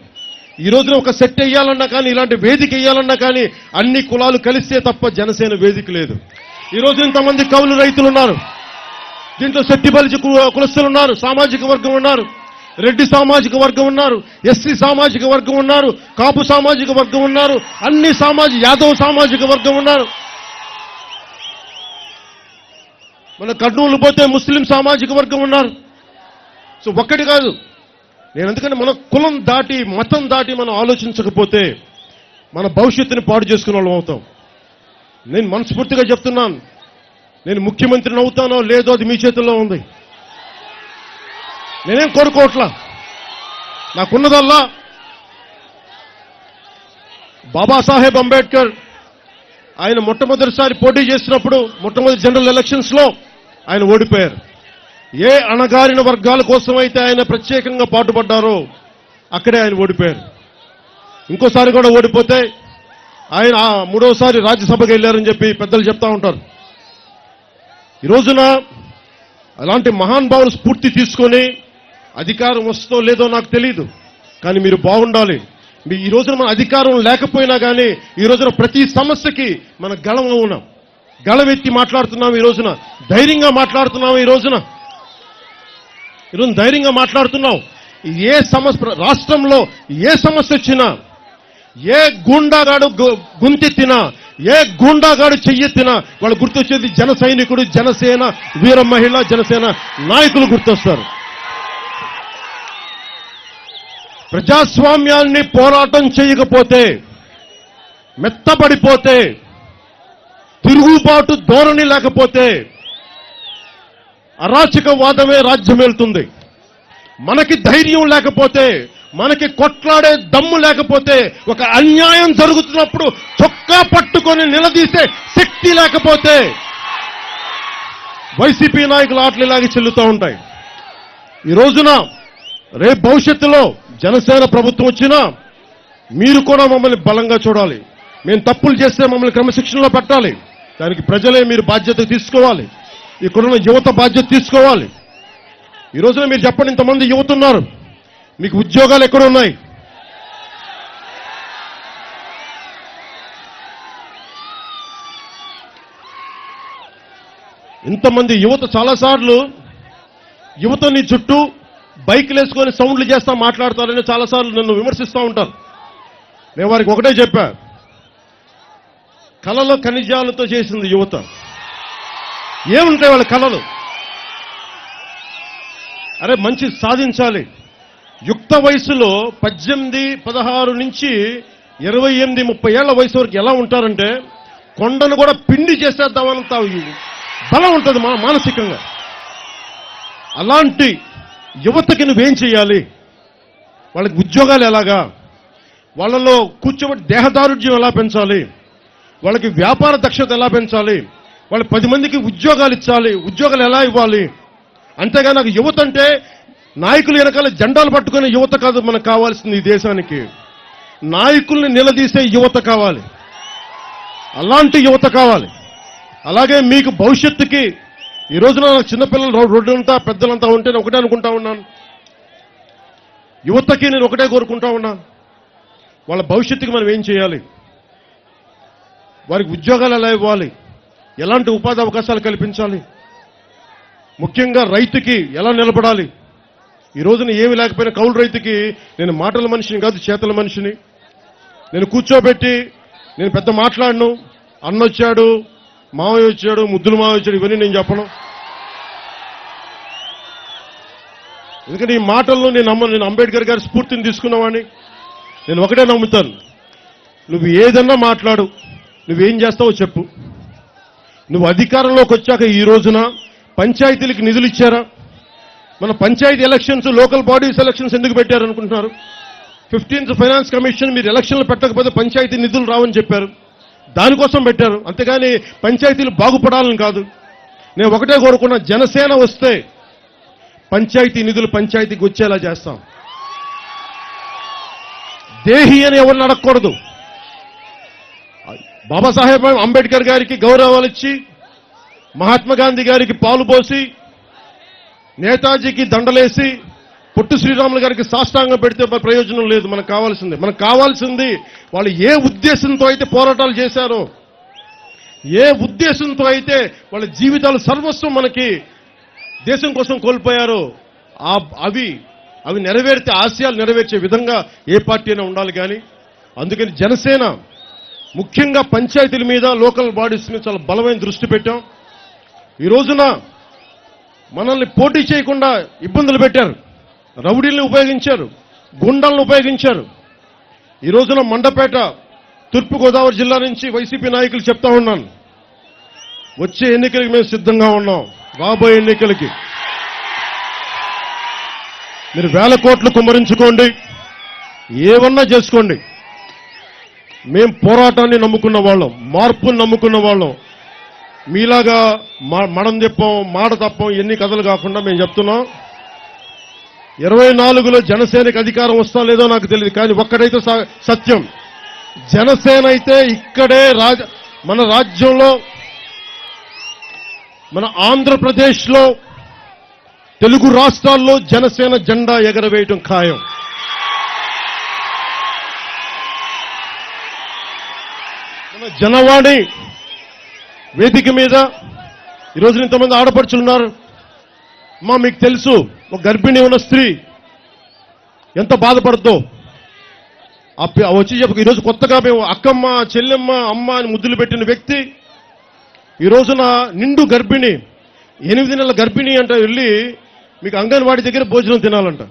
ఈ రోజున ఒక సెట్ వేయాలన్నా కానీ, ఇలాంటి వేదిక వేయాలన్నా కానీ అన్ని కులాలు కలిస్తే తప్ప జనసేన వేదిక లేదు. ఈ రోజు ఇంతమంది కౌలు రైతులు ఉన్నారు, దీంట్లో శెట్టిబలిజ కులస్తులు ఉన్నారు, సామాజిక వర్గం ఉన్నారు, రెడ్డి సామాజిక వర్గం ఉన్నారు, ఎస్సీ సామాజిక వర్గం ఉన్నారు, కాపు సామాజిక వర్గం ఉన్నారు, అన్ని యాదవ్ సామాజిక వర్గం ఉన్నారు. మన కర్నూలు పోతే ముస్లిం సామాజిక వర్గం ఉన్నారు. సో ఒక్కటి కాదు. నేను ఎందుకంటే మన కులం దాటి మతం దాటి మనం ఆలోచించకపోతే మన భవిష్యత్తుని పాడు చేసుకునే వాళ్ళం అవుతాం. నేను మనస్ఫూర్తిగా చెప్తున్నాను, నేను ముఖ్యమంత్రిని అవుతానో లేదో అది మీ చేతుల్లో ఉంది. నేనేం కోరుకోవట్లా. నాకున్నదల్లా బాబాసాహెబ్ అంబేద్కర్ ఆయన మొట్టమొదటిసారి పోటీ చేసినప్పుడు మొట్టమొదటి జనరల్ ఎలక్షన్స్ లో ఆయన ఓడిపోయారు. ఏ అణగారిన వర్గాల కోసం అయితే ఆయన ప్రత్యేకంగా పాటుపడ్డారో అక్కడే ఆయన ఓడిపోయారు. ఇంకోసారి కూడా ఓడిపోతే ఆయన మూడోసారి రాజ్యసభకు వెళ్ళారని చెప్పి పెద్దలు చెప్తా ఉంటారు. ఈ రోజున అలాంటి మహానుభావులు స్ఫూర్తి తీసుకొని అధికారం వస్తుందో లేదో నాకు తెలియదు, కానీ మీరు బాగుండాలి. ఈ రోజున మన అధికారం లేకపోయినా కానీ ఈ రోజున ప్రతి సమస్యకి మన గళంలో ఉన్నాం, గళమెత్తి మాట్లాడుతున్నాం. ఈ రోజున ధైర్యంగా మాట్లాడుతున్నాం. ఈ రోజున ధైర్యంగా మాట్లాడుతున్నాం. ఏ సమస్య రాష్ట్రంలో ఏ సమస్య వచ్చినా, ఏ గూండాగాడు గుంతెత్తినా, ఏ గూండాగాడు చెయ్యెత్తినా వాళ్ళు గుర్తొచ్చేది జన సైనికుడు, జనసేన వీర మహిళ, జనసేన నాయకులు గుర్తొస్తారు. ప్రజాస్వామ్యాన్ని పోరాటం చేయకపోతే, మెత్తబడిపోతే, తిరుగుబాటు ధోరణి లేకపోతే అరాచకవాదమే రాజ్యమేలుతుంది. మనకి ధైర్యం లేకపోతే, మనకి కొట్లాడే దమ్ము లేకపోతే, ఒక అన్యాయం జరుగుతున్నప్పుడు చొక్కా పట్టుకొని నిలదీసే శక్తి లేకపోతే వైసీపీ నాయకులు ఆటలిలాగి చెల్లుతూ ఉంటాయి. ఈ రోజున రేపు భవిష్యత్తులో జనసేన ప్రభుత్వం వచ్చినా మీరు కూడా మమ్మల్ని బలంగా చూడాలి. మేము తప్పులు చేస్తే మమ్మల్ని క్రమశిక్షణలో పెట్టాలి. దానికి ప్రజలే మీరు బాధ్యత తీసుకోవాలి. ఇక్కడున్న యువత బాధ్యత తీసుకోవాలి. ఈ రోజున మీరు చెప్పండి, ఇంతమంది యువత ఉన్నారు, మీకు ఉద్యోగాలు ఎక్కడ ఉన్నాయి? ఇంతమంది యువత చాలాసార్లు యువత నీ చుట్టూ బైక్లు వేసుకొని సౌండ్లు చేస్తా మాట్లాడతారని చాలాసార్లు నన్ను విమర్శిస్తూ ఉంటారు. నేను వారికి ఒకటే చెప్పా, కళలో ఖనిజాలతో చేసింది యువత. ఏముంటాయి వాళ్ళ కళలు? అరే మంచి సాధించాలి. యుక్త వయసులో 18, 16 నుంచి 28, 30 ఏళ్ల వయసు వరకు ఎలా ఉంటారంటే కొండను కూడా పిండి చేసేద్దామనంత బలం ఉంటుంది మానసికంగా. అలాంటి యువతకి నువ్వేం చేయాలి? వాళ్ళకి ఉద్యోగాలు ఎలాగా? వాళ్ళలో కూర్చోబెట్టి దేహదారుఢ్యం ఎలా పెంచాలి? వాళ్ళకి వ్యాపార దక్షత ఎలా పెంచాలి? వాళ్ళు 10 మందికి ఉద్యోగాలు ఇచ్చాలి. ఉద్యోగాలు ఎలా ఇవ్వాలి? అంతేగా నాకు యువత అంటే నాయకులు వెనకాల జెండాలు పట్టుకునే యువత కాదు మనకు కావాల్సింది. ఈ దేశానికి నాయకుల్ని నిలదీసే యువత కావాలి. అలాంటి యువత కావాలి. అలాగే మీకు భవిష్యత్తుకి ఈ రోజున నాకు చిన్నపిల్లలు రోడ్డంతా పెద్దలంతా ఉంటే నేను ఒకటే అనుకుంటా ఉన్నాను, యువతకి నేను ఒకటే కోరుకుంటా ఉన్నాను, వాళ్ళ భవిష్యత్తుకి మనం ఏం చేయాలి? వారికి ఉద్యోగాలు ఎలా ఇవ్వాలి? ఎలాంటి ఉపాధి అవకాశాలు కల్పించాలి? ముఖ్యంగా రైతుకి ఎలా నిలబడాలి? ఈ రోజున ఏమి లేకపోయినా కౌలు రైతుకి నేను మాటల మనిషిని కాదు, చేతల మనిషిని. నేను కూర్చోబెట్టి నేను పెద్ద మాట్లాడను. అన్నొచ్చాడు, మావయ్య వచ్చాడు, ముద్దులు మావయ్య వచ్చాడు, ఇవన్నీ నేను చెప్పను. ఎందుకంటే ఈ మాటల్లో నేను అంబేద్కర్ గారి స్ఫూర్తిని తీసుకున్నవాడిని. నేను ఒకటే నమ్ముతాను, నువ్వు ఏదన్నా మాట్లాడు, నువ్వేం చేస్తావో చెప్పు. నువ్వు అధికారంలోకి వచ్చాక ఈ రోజున పంచాయతీలకు నిధులు ఇచ్చారా? మన panchayat elections, local bodies elections ఎందుకు పెట్టారు అనుకుంటున్నారు? 15th ఫైనాన్స్ కమిషన్ మీరు ఎలక్షన్లు పెట్టకపోతే పంచాయతీ నిధులు రావని చెప్పారు, దానికోసం పెట్టారు. అంతేగాని పంచాయతీలు బాగుపడాలని కాదు. నేను ఒకటే కోరుకున్నా, జనసేన వస్తే పంచాయతీ నిధులు పంచాయతీకి వచ్చేలా చేస్తాం. దేహి అని ఎవరిని అడగకూడదు. బాబాసాహెబ్ అంబేద్కర్ గారికి గౌరవాలు ఇచ్చి, మహాత్మా గాంధీ గారికి పాలు పోసి, నేతాజీకి దండలేసి, పొట్టు శ్రీరాములు గారికి సాష్టాంగం పెడితే ప్రయోజనం లేదు. మనకు కావాల్సింది వాళ్ళు ఏ ఉద్దేశంతో అయితే పోరాటాలు చేశారో, ఏ ఉద్దేశంతో అయితే వాళ్ళ జీవితాలు సర్వస్వం మనకి దేశం కోసం కోల్పోయారో అవి నెరవేర్చే ఆశయాలు నెరవేర్చే విధంగా ఏ పార్టీ అయినా ఉండాలి. కానీ అందుకని జనసేన ముఖ్యంగా పంచాయతీల మీద, లోకల్ బాడీస్ మీద చాలా బలమైన దృష్టి పెట్టాం. ఈ రోజున మనల్ని పోటీ చేయకుండా ఇబ్బందులు పెట్టారు, రౌడీల్ని ఉపయోగించారు, గుండాలను ఉపయోగించారు. ఈ రోజున మండపేట తూర్పుగోదావరి జిల్లా నుంచి వైసీపీ నాయకులు చెప్తా ఉన్నాను, వచ్చే ఎన్నికలకి మేము సిద్ధంగా ఉన్నాం. రాబోయే ఎన్నికలకి మీరు వేల కోట్లు కుమ్మరించుకోండి, ఏమన్నా చేసుకోండి. మేం పోరాటాన్ని నమ్ముకున్న వాళ్ళం, మార్పుని నమ్ముకున్న వాళ్ళం. మీలాగా మడం చెప్పం, మాట తప్పం, ఎన్ని కథలు కాకుండా మేము చెప్తున్నాం. 24లో జనసేనకి అధికారం వస్తా లేదో నాకు తెలియదు, కానీ ఒక్కడైతే సత్యం, జనసేన అయితే ఇక్కడే మన రాజ్యంలో, మన ఆంధ్రప్రదేశ్లో, తెలుగు రాష్ట్రాల్లో జనసేన జెండా ఎగరవేయటం ఖాయం. మన జనవాణి వేదిక మీద ఈరోజు ఇంతమంది ఆడపడుచులున్నారు. మీకు తెలుసు, ఒక గర్భిణి ఉన్న స్త్రీ ఎంత బాధపడుతుందో. వచ్చి చెప్పక ఈరోజు కొత్తగా మేము అక్కమ్మ, చెల్లెమ్మ, అమ్మ అని ముద్దులు పెట్టిన వ్యక్తి ఈ రోజున నిండు గర్భిణి, 8 నెలల గర్భిణి అంట, వెళ్ళి మీకు అంగన్వాడీ దగ్గర భోజనం తినాలంట.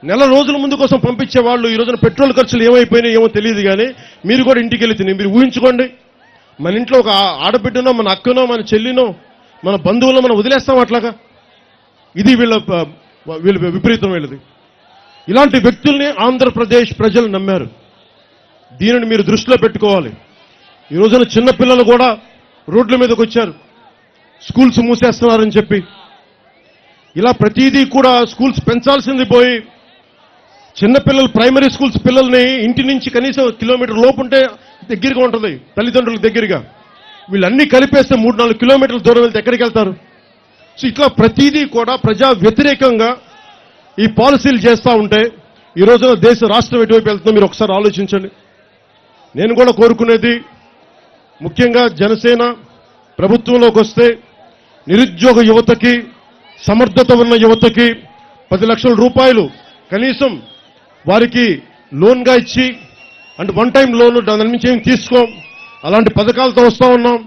నెల రోజుల ముందు కోసం పంపించే వాళ్ళు ఈ రోజున పెట్రోల్ ఖర్చులు ఏమైపోయినాయి ఏమో తెలియదు. కానీ మీరు కూడా ఇంటికి వెళ్ళి తిని మీరు ఊహించుకోండి, మన ఇంట్లో ఒక ఆడబిడ్డనో, మన అక్కనో, మన చెల్లినో, మన బంధువులో మనం వదిలేస్తాం అట్లాగా. ఇది వీళ్ళ విపరీతం వీళ్ళది. ఇలాంటి వ్యక్తుల్ని ఆంధ్రప్రదేశ్ ప్రజలు నమ్మారు. దీనిని మీరు దృష్టిలో పెట్టుకోవాలి. ఈ రోజున చిన్నపిల్లలు కూడా రోడ్ల మీదకి వచ్చారు, స్కూల్స్ మూసేస్తున్నారని చెప్పి. ఇలా ప్రతిదీ కూడా స్కూల్స్ పెంచాల్సింది పోయి, చిన్నపిల్లలు ప్రైమరీ స్కూల్స్ పిల్లల్ని ఇంటి నుంచి కనీసం కిలోమీటర్ లోపు ఉంటే దగ్గరగా ఉంటుంది, తల్లిదండ్రులకు దగ్గరగా. వీళ్ళన్నీ కలిపేస్తే 3-4 కిలోమీటర్ల దూరం వెళ్తే ఎక్కడికి వెళ్తారు? సో ఇట్లా ప్రతిదీ కూడా ప్రజా వ్యతిరేకంగా ఈ పాలసీలు చేస్తూ ఉంటే ఈ రోజున దేశ రాష్ట్రం ఎటువైపు వెళ్తుందో మీరు ఒకసారి ఆలోచించండి. నేను కూడా కోరుకునేది, ముఖ్యంగా జనసేన ప్రభుత్వంలోకి వస్తే నిరుద్యోగ యువతకి, సమర్థత ఉన్న యువతకి 10 లక్షల రూపాయలు కనీసం వారికి లోన్గా ఇచ్చి, అంటే 1 టైం లోన్, దాని నుంచి ఏమి తీసుకోం, అలాంటి పథకాలతో వస్తూ ఉన్నాం.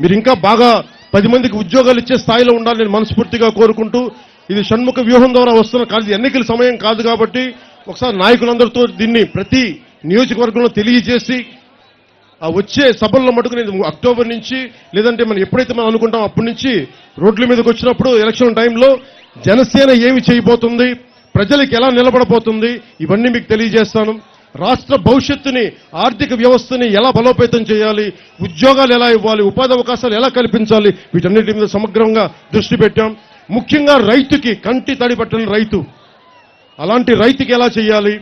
మీరు ఇంకా బాగా 10 మందికి ఉద్యోగాలు ఇచ్చే స్థాయిలో ఉండాలని నేను మనస్ఫూర్తిగా కోరుకుంటూ, ఇది షణ్ముఖ వ్యూహం ద్వారా వస్తున్న కాదు, ఎన్నికల సమయం కాదు కాబట్టి ఒకసారి నాయకులందరితో దీన్ని ప్రతి నియోజకవర్గంలో తెలియజేసి, ఆ వచ్చే సభల్లో మటుకు నేను అక్టోబర్ నుంచి, లేదంటే మనం ఎప్పుడైతే మనం అనుకుంటాం అప్పటి నుంచి రోడ్ల మీదకి వచ్చినప్పుడు ఎలక్షన్ టైంలో జనసేన ఏమి చేయబోతుంది, ప్రజలకు ఎలా నిలబడబోతుంది, ఇవన్నీ మీకు తెలియజేస్తాను. రాష్ట్ర భవిష్యత్తుని, ఆర్థిక వ్యవస్థని ఎలా బలోపేతం చేయాలి, ఉద్యోగాలు ఎలా ఇవ్వాలి, ఉపాధి అవకాశాలు ఎలా కల్పించాలి, వీటన్నిటి మీద సమగ్రంగా దృష్టి పెట్టాం. ముఖ్యంగా రైతుకి, కంటి తడి పట్టని రైతు, అలాంటి రైతుకి ఎలా చేయాలి,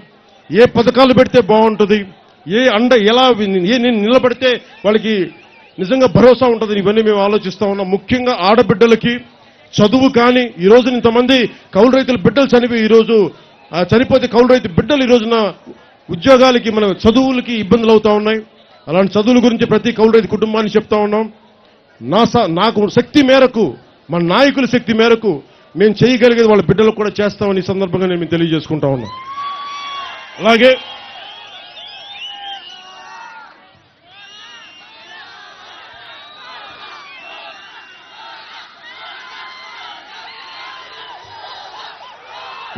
ఏ పథకాలు పెడితే బాగుంటుంది, ఏ ఎలా నిలబడితే వాళ్ళకి నిజంగా భరోసా ఉంటుంది, ఇవన్నీ మేము ఆలోచిస్తా ఉన్నాం. ముఖ్యంగా ఆడబిడ్డలకి చదువు కానీ, ఈ రోజు ఇంతమంది కౌలు రైతుల బిడ్డలు చనిపోతే కౌలు రైతు బిడ్డలు ఈ రోజున ఉద్యోగాలకి, మన చదువులకి ఇబ్బందులు అవుతా ఉన్నాయి. అలాంటి చదువుల గురించి ప్రతి కౌలు రైతు కుటుంబాన్ని చెప్తా ఉన్నాం. నాకు శక్తి మేరకు, మన నాయకుల శక్తి మేరకు మేము చేయగలిగేది వాళ్ళ బిడ్డలకు కూడా చేస్తామని ఈ సందర్భంగా నేను తెలియజేసుకుంటా ఉన్నాం. అలాగే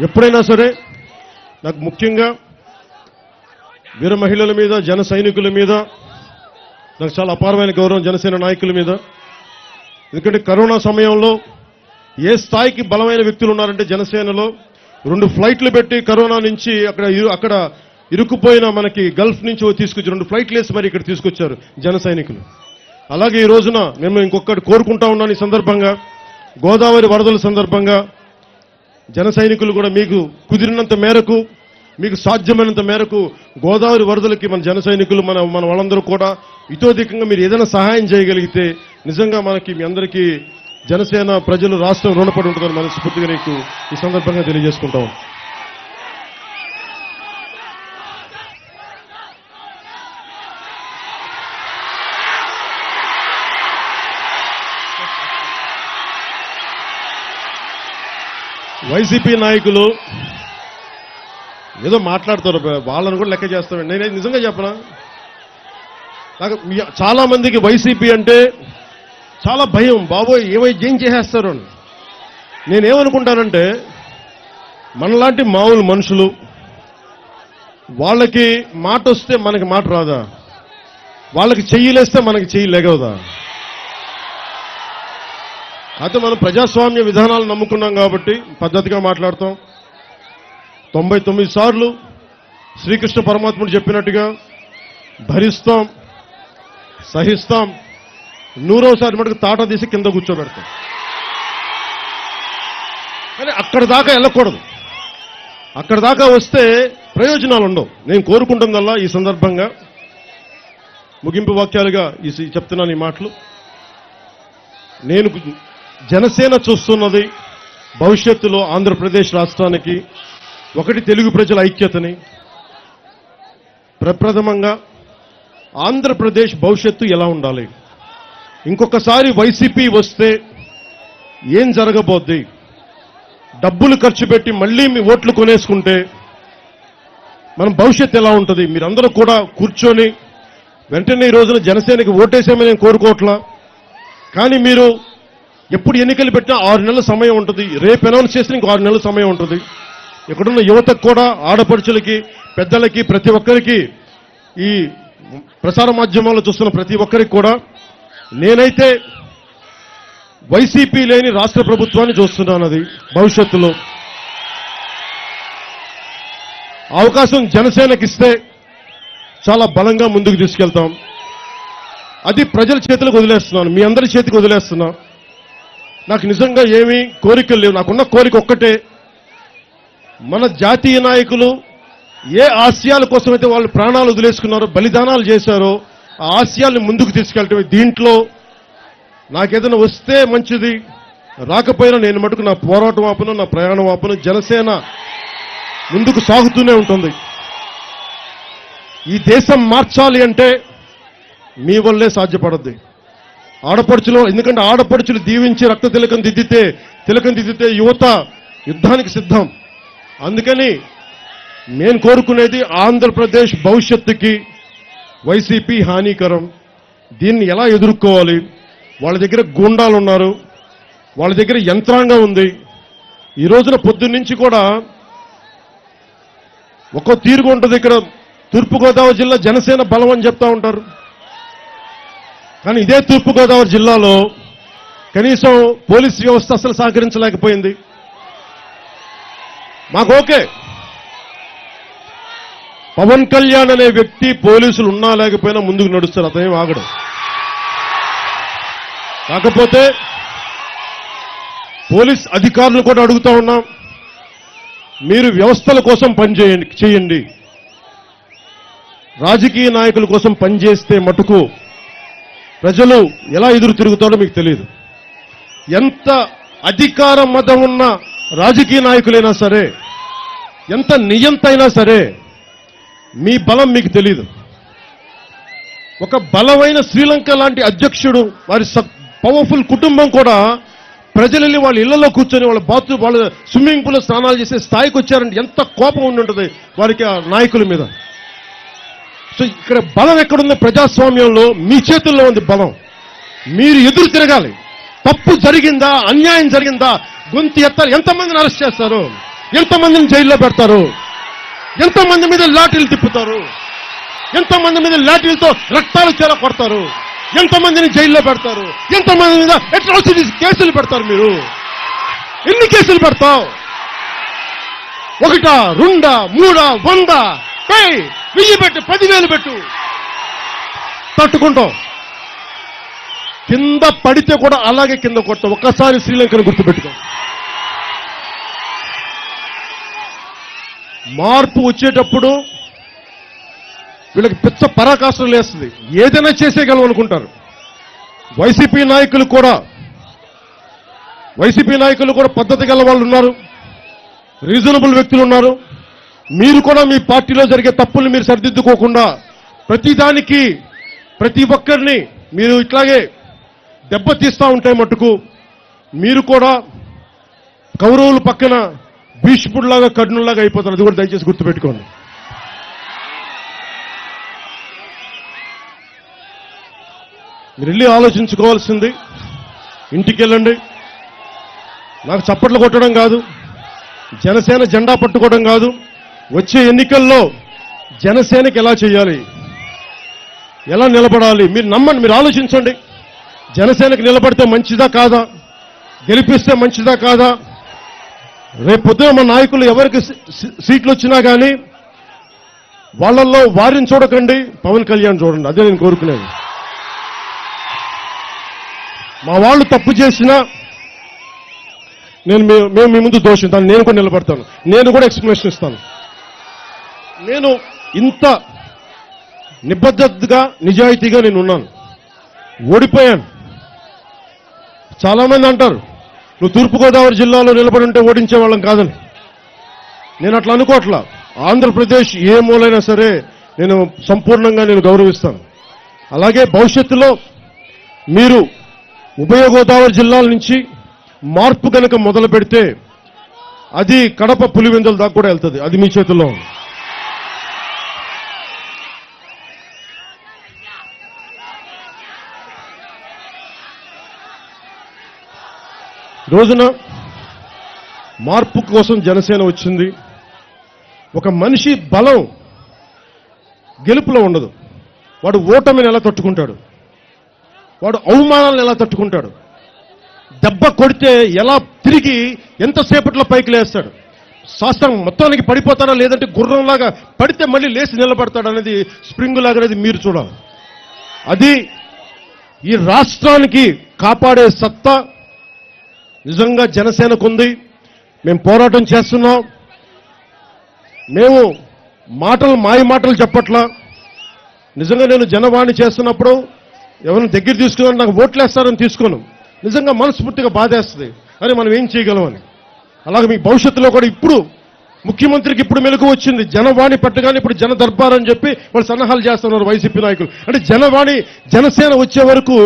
ఎప్పుడైనా సరే నాకు ముఖ్యంగా వీర మహిళల మీద, జన సైనికుల మీద నాకు చాలా అపారమైన గౌరవం, జనసేన నాయకుల మీద. ఎందుకంటే కరోనా సమయంలో ఏ స్థాయికి బలమైన వ్యక్తులు ఉన్నారంటే జనసేనలో 2 ఫ్లైట్లు పెట్టి కరోనా నుంచి అక్కడ ఇరుక్కుపోయిన మనకి గల్ఫ్ నుంచి తీసుకొచ్చి 2 ఫ్లైట్లు వేసి మరి ఇక్కడ తీసుకొచ్చారు జన సైనికులు. అలాగే ఈ రోజున మేము ఇంకొకటి కోరుకుంటా ఉన్నాను, ఈ సందర్భంగా గోదావరి వరదల సందర్భంగా జన సైనికులు కూడా మీకు కుదిరినంత మేరకు, మీకు సాధ్యమైనంత మేరకు గోదావరి వరదలకి మన జన సైనికులు, మన వాళ్ళందరూ కూడా ఇతోధికంగా మీరు ఏదైనా సహాయం చేయగలిగితే నిజంగా మనకి మీ అందరికీ జనసేన ప్రజలు రాష్ట్రం రుణపడి ఉంటుందని మనస్ఫూర్తిగా నీకు ఈ సందర్భంగా తెలియజేసుకుంటాం. వైసీపీ నాయకులు ఏదో మాట్లాడతారు, వాళ్ళని కూడా లెక్క చేస్తామండి. నేనైతే నిజంగా చెప్పనా, నాకు చాలా మందికి వైసీపీ అంటే చాలా భయం. బాబోయ్ ఏం చేసేస్తారు అని. నేనేమనుకుంటానంటే మనలాంటి మామూలు మనుషులు, వాళ్ళకి మాట వస్తే మనకి మాట రాదా? వాళ్ళకి చెయ్యిలేస్తే మనకి చెయ్యి లేగవదా? అయితే మనం ప్రజాస్వామ్య విధానాలు నమ్ముకున్నాం కాబట్టి పద్ధతిగా మాట్లాడతాం. 99 సార్లు శ్రీకృష్ణ పరమాత్ముడు చెప్పినట్టుగా భరిస్తాం, సహిస్తాం. 100వసారి మటుకు తాట తీసి కింద కూర్చోబెడతాం. కానీ అక్కడ దాకా వెళ్ళకూడదు. అక్కడ దాకా వస్తే ప్రయోజనాలు ఉండవు. నేను కోరుకుంటుందల్లా ఈ సందర్భంగా ముగింపు వాక్యాలుగా చెప్తున్నాను ఈ మాటలు. నేను జనసేన చూస్తున్నది భవిష్యత్తులో ఆంధ్రప్రదేశ్ రాష్ట్రానికి ఒకటి తెలుగు ప్రజల ఐక్యతని, ప్రప్రథమంగా ఆంధ్రప్రదేశ్ భవిష్యత్తు ఎలా ఉండాలి, ఇంకొకసారి వైసీపీ వస్తే ఏం జరగబోద్ది, డబ్బులు ఖర్చు పెట్టి మళ్లీ మీ ఓట్లు కొనేసుకుంటే మన భవిష్యత్తు ఎలా ఉంటుంది, మీరందరూ కూడా కూర్చొని వెంటనే ఈ రోజున జనసేనకి ఓటేసామని నేను కోరుకోవట్లా. కానీ మీరు ఎప్పుడు ఎన్నికలు పెట్టినా 6 నెలల సమయం ఉంటుంది. రేపు అనౌన్స్ చేసిన ఇంకో 6 నెలల సమయం ఉంటుంది. ఇక్కడున్న యువతకు కూడా, ఆడపడుచులకి, పెద్దలకి, ప్రతి ఒక్కరికి, ఈ ప్రసార మాధ్యమాల్లో చూస్తున్న ప్రతి ఒక్కరికి కూడా నేనైతే వైసీపీ లేని రాష్ట్ర ప్రభుత్వాన్ని చూస్తున్నాను. అది భవిష్యత్తులో అవకాశం జనసేనకిస్తే చాలా బలంగా ముందుకు తీసుకెళ్తాం. అది ప్రజల చేతులకు వదిలేస్తున్నాను, మీ అందరి చేతికి వదిలేస్తున్నా. నాకు నిజంగా ఏమీ కోరికలు లేవు. నాకున్న కోరిక ఒక్కటే, మన జాతీయ నాయకులు ఏ ఆశయాల కోసమైతే వాళ్ళు ప్రాణాలు వదిలేసుకున్నారో, బలిదానాలు చేశారో, ఆ ఆశయాల్ని ముందుకు తీసుకెళ్ళటమే. దీంట్లో నాకేదైనా వస్తే మంచిది, రాకపోయినా నేను మటుకు నా పోరాటం ఆపను, నా ప్రయాణం ఆపను. జనసేన ముందుకు సాగుతూనే ఉంటుంది. ఈ దేశం మార్చాలి అంటే మీ వల్లే సాధ్యపడద్ది. ఆడపడుచులు, ఎందుకంటే ఆడపడుచులు దీవించి రక్త తిలకం దిద్దితే యువత యుద్ధానికి సిద్ధం. అందుకని నేను కోరుకునేది ఆంధ్రప్రదేశ్ భవిష్యత్తుకి వైసీపీ హానికరం. దీన్ని ఎలా ఎదుర్కోవాలి? వాళ్ళ దగ్గర గూండాలు ఉన్నారు, వాళ్ళ దగ్గర యంత్రాంగం ఉంది. ఈ రోజున పొద్దున్నుంచి కూడా ఒక్కో తీరుగా ఉంటుంది. ఇక్కడ తూర్పుగోదావరి జిల్లా జనసేన బలం అని చెప్తా ఉంటారు. కానీ ఇదే తూర్పుగోదావరి జిల్లాలో కనీసం పోలీస్ వ్యవస్థ అసలు సహకరించలేకపోయింది. మాకు ఓకే, పవన్ కళ్యాణ్ అనే వ్యక్తి పోలీసులు ఉన్నా లేకపోయినా ముందుకు నడుస్తారు, అతనేం ఆగడు. కాకపోతే పోలీస్ అధికారులు కూడా అడుగుతా ఉన్నాం, మీరు వ్యవస్థల కోసం చేయండి. రాజకీయ నాయకుల కోసం పనిచేస్తే మటుకు ప్రజలు ఎలా ఎదురు తిరుగుతాడో మీకు తెలియదు. ఎంత అధికార మదం ఉన్న రాజకీయ నాయకులైనా సరే, ఎంత నియంతైనా సరే, మీ బలం మీకు తెలియదు. ఒక బలమైన శ్రీలంక లాంటి అధ్యక్షుడు, వారి పవర్ఫుల్ కుటుంబం కూడా ప్రజలని వాళ్ళ ఇళ్లలో కూర్చొని వాళ్ళ స్విమ్మింగ్ పూల్ స్నానాలు చేసే స్థాయికి వచ్చారంటే ఎంత కోపం ఉండుంటుంది వారికి ఆ నాయకుల మీద. సో ఇక్కడ బలం ఎక్కడుంది? ప్రజాస్వామ్యంలో మీ చేతుల్లో ఉంది బలం. మీరు ఎదురు తిరగాలి. తప్పు జరిగిందా, అన్యాయం జరిగిందా, గొంతు ఎత్తాలి. ఎంతమందిని అరెస్ట్ చేస్తారు, ఎంతమందిని జైల్లో పెడతారు, ఎంతమంది మీద లాఠీలు తిప్పుతారు, ఎంతమంది మీద లాఠీలతో రక్తాలు చేర కొడతారు, ఎంతమందిని జైల్లో పెడతారు, ఎంతమంది మీద అట్రాసిటీస్ కేసులు పెడతారు. మీరు ఎన్ని కేసులు పెడతావు? 1, 2, 3, 100, 1000 పెట్టు, 10,000 పెట్టు, తట్టుకుంటాం. కింద పడితే కూడా అలాగే కింద కొడతాం. ఒక్కసారి శ్రీలంకను గుర్తుపెట్టుకో. మార్పు వచ్చేటప్పుడు వీళ్ళకి పిచ్చ పరాకాష్ఠలు లేస్తుంది. ఏదైనా చేసేయగలం అనుకుంటారు. వైసీపీ నాయకులు కూడా వైసీపీ నాయకులు కూడా పద్ధతి గల వాళ్ళు ఉన్నారు, రీజనబుల్ వ్యక్తులు ఉన్నారు. మీరు కూడా మీ పార్టీలో జరిగే తప్పుల్ని మీరు సరిదిద్దుకోకుండా ప్రతిదానికి ప్రతి ఒక్కరిని మీరు ఇట్లాగే దెబ్బతీస్తూ ఉంటే మట్టుకు మీరు కూడా కౌరవుల పక్కన భీష్ముడిలాగా కర్ణుల్లాగా అయిపోతారు. అది కూడా దయచేసి గుర్తుపెట్టుకోండి. మీరు వెళ్ళి ఆలోచించుకోవాల్సింది, ఇంటికి వెళ్ళండి. నాకు చప్పట్లు కొట్టడం కాదు, జనసేన జెండా పట్టుకోవడం కాదు, వచ్చే ఎన్నికల్లో జనసేనకి ఎలా చేయాలి, ఎలా నిలబడాలి మీరు నమ్మండి, మీరు ఆలోచించండి. జనసేనకి నిలబడితే మంచిదా కాదా, గెలిపిస్తే మంచిదా కాదా. రేపు పొద్దున మా నాయకులు ఎవరికి సీట్లు వచ్చినా కానీ వాళ్ళల్లో వారిని చూడకండి, పవన్ కళ్యాణ్ చూడండి. అదే నేను కోరుకునేది. మా వాళ్ళు తప్పు చేసినా మేము మీ ముందు దోషిస్తాను, నేను కూడా నిలబడతాను, నేను కూడా ఎక్స్ప్లెనేషన్ ఇస్తాను. నేను ఇంత నిబద్ధతగా నిజాయితీగా నేను ఉన్నాను. ఓడిపోయాను. చాలా మంది అంటారు నువ్వు తూర్పుగోదావరి జిల్లాలో నిలబడి ఉంటే ఓడించేవాళ్ళం కాదని. నేను అట్లా అనుకోవట్లా. ఆంధ్రప్రదేశ్ ఏ మూలైనా సరే నేను సంపూర్ణంగా నేను గౌరవిస్తాను. అలాగే భవిష్యత్తులో మీరు ఉభయ గోదావరి జిల్లాల నుంచి మార్పు కనుక మొదలు పెడితే అది కడప పులివెందుల దాకా కూడా వెళ్తుంది. అది మీ చేతుల్లో ఉంది. రోజున మార్పు కోసం జనసేన వచ్చింది. ఒక మనిషి బలం గెలుపులో ఉండదు. వాడు ఓటమిని ఎలా తట్టుకుంటాడు, వాడు అవమానాలను ఎలా తట్టుకుంటాడు, దెబ్బ కొడితే ఎలా తిరిగి ఎంతసేపట్లో పైకి లేస్తాడు, శాస్త్రం మొత్తానికి పడిపోతాడా లేదంటే గుర్రంలాగా పడితే మళ్ళీ లేచి నిలబడతాడు అనేది స్ప్రింగ్ లాగా అనేది మీరు చూడాలి. అది ఈ రాష్ట్రానికి కాపాడే సత్తా నిజంగా జనసేనకు ఉంది. మేము పోరాటం చేస్తున్నాం. మేము మాయ మాటలు చెప్పట్లా. నిజంగా నేను జనవాణి చేస్తున్నప్పుడు ఎవరిని దగ్గర తీసుకుని నాకు ఓట్లేస్తారని తీసుకోను. నిజంగా మనస్ఫూర్తిగా బాధేస్తుంది, అరే మనం ఏం చేయగలమని. అలాగే మీ భవిష్యత్తులో కూడా ఇప్పుడు ముఖ్యమంత్రికి ఇప్పుడు మెలకు వచ్చింది. జనవాణి పెట్టగానే ఇప్పుడు జన దర్బార్ అని చెప్పి వాళ్ళు సన్నాహాలు చేస్తున్నారు వైసీపీ నాయకులు. అంటే జనవాణి జనసేన వచ్చే వరకు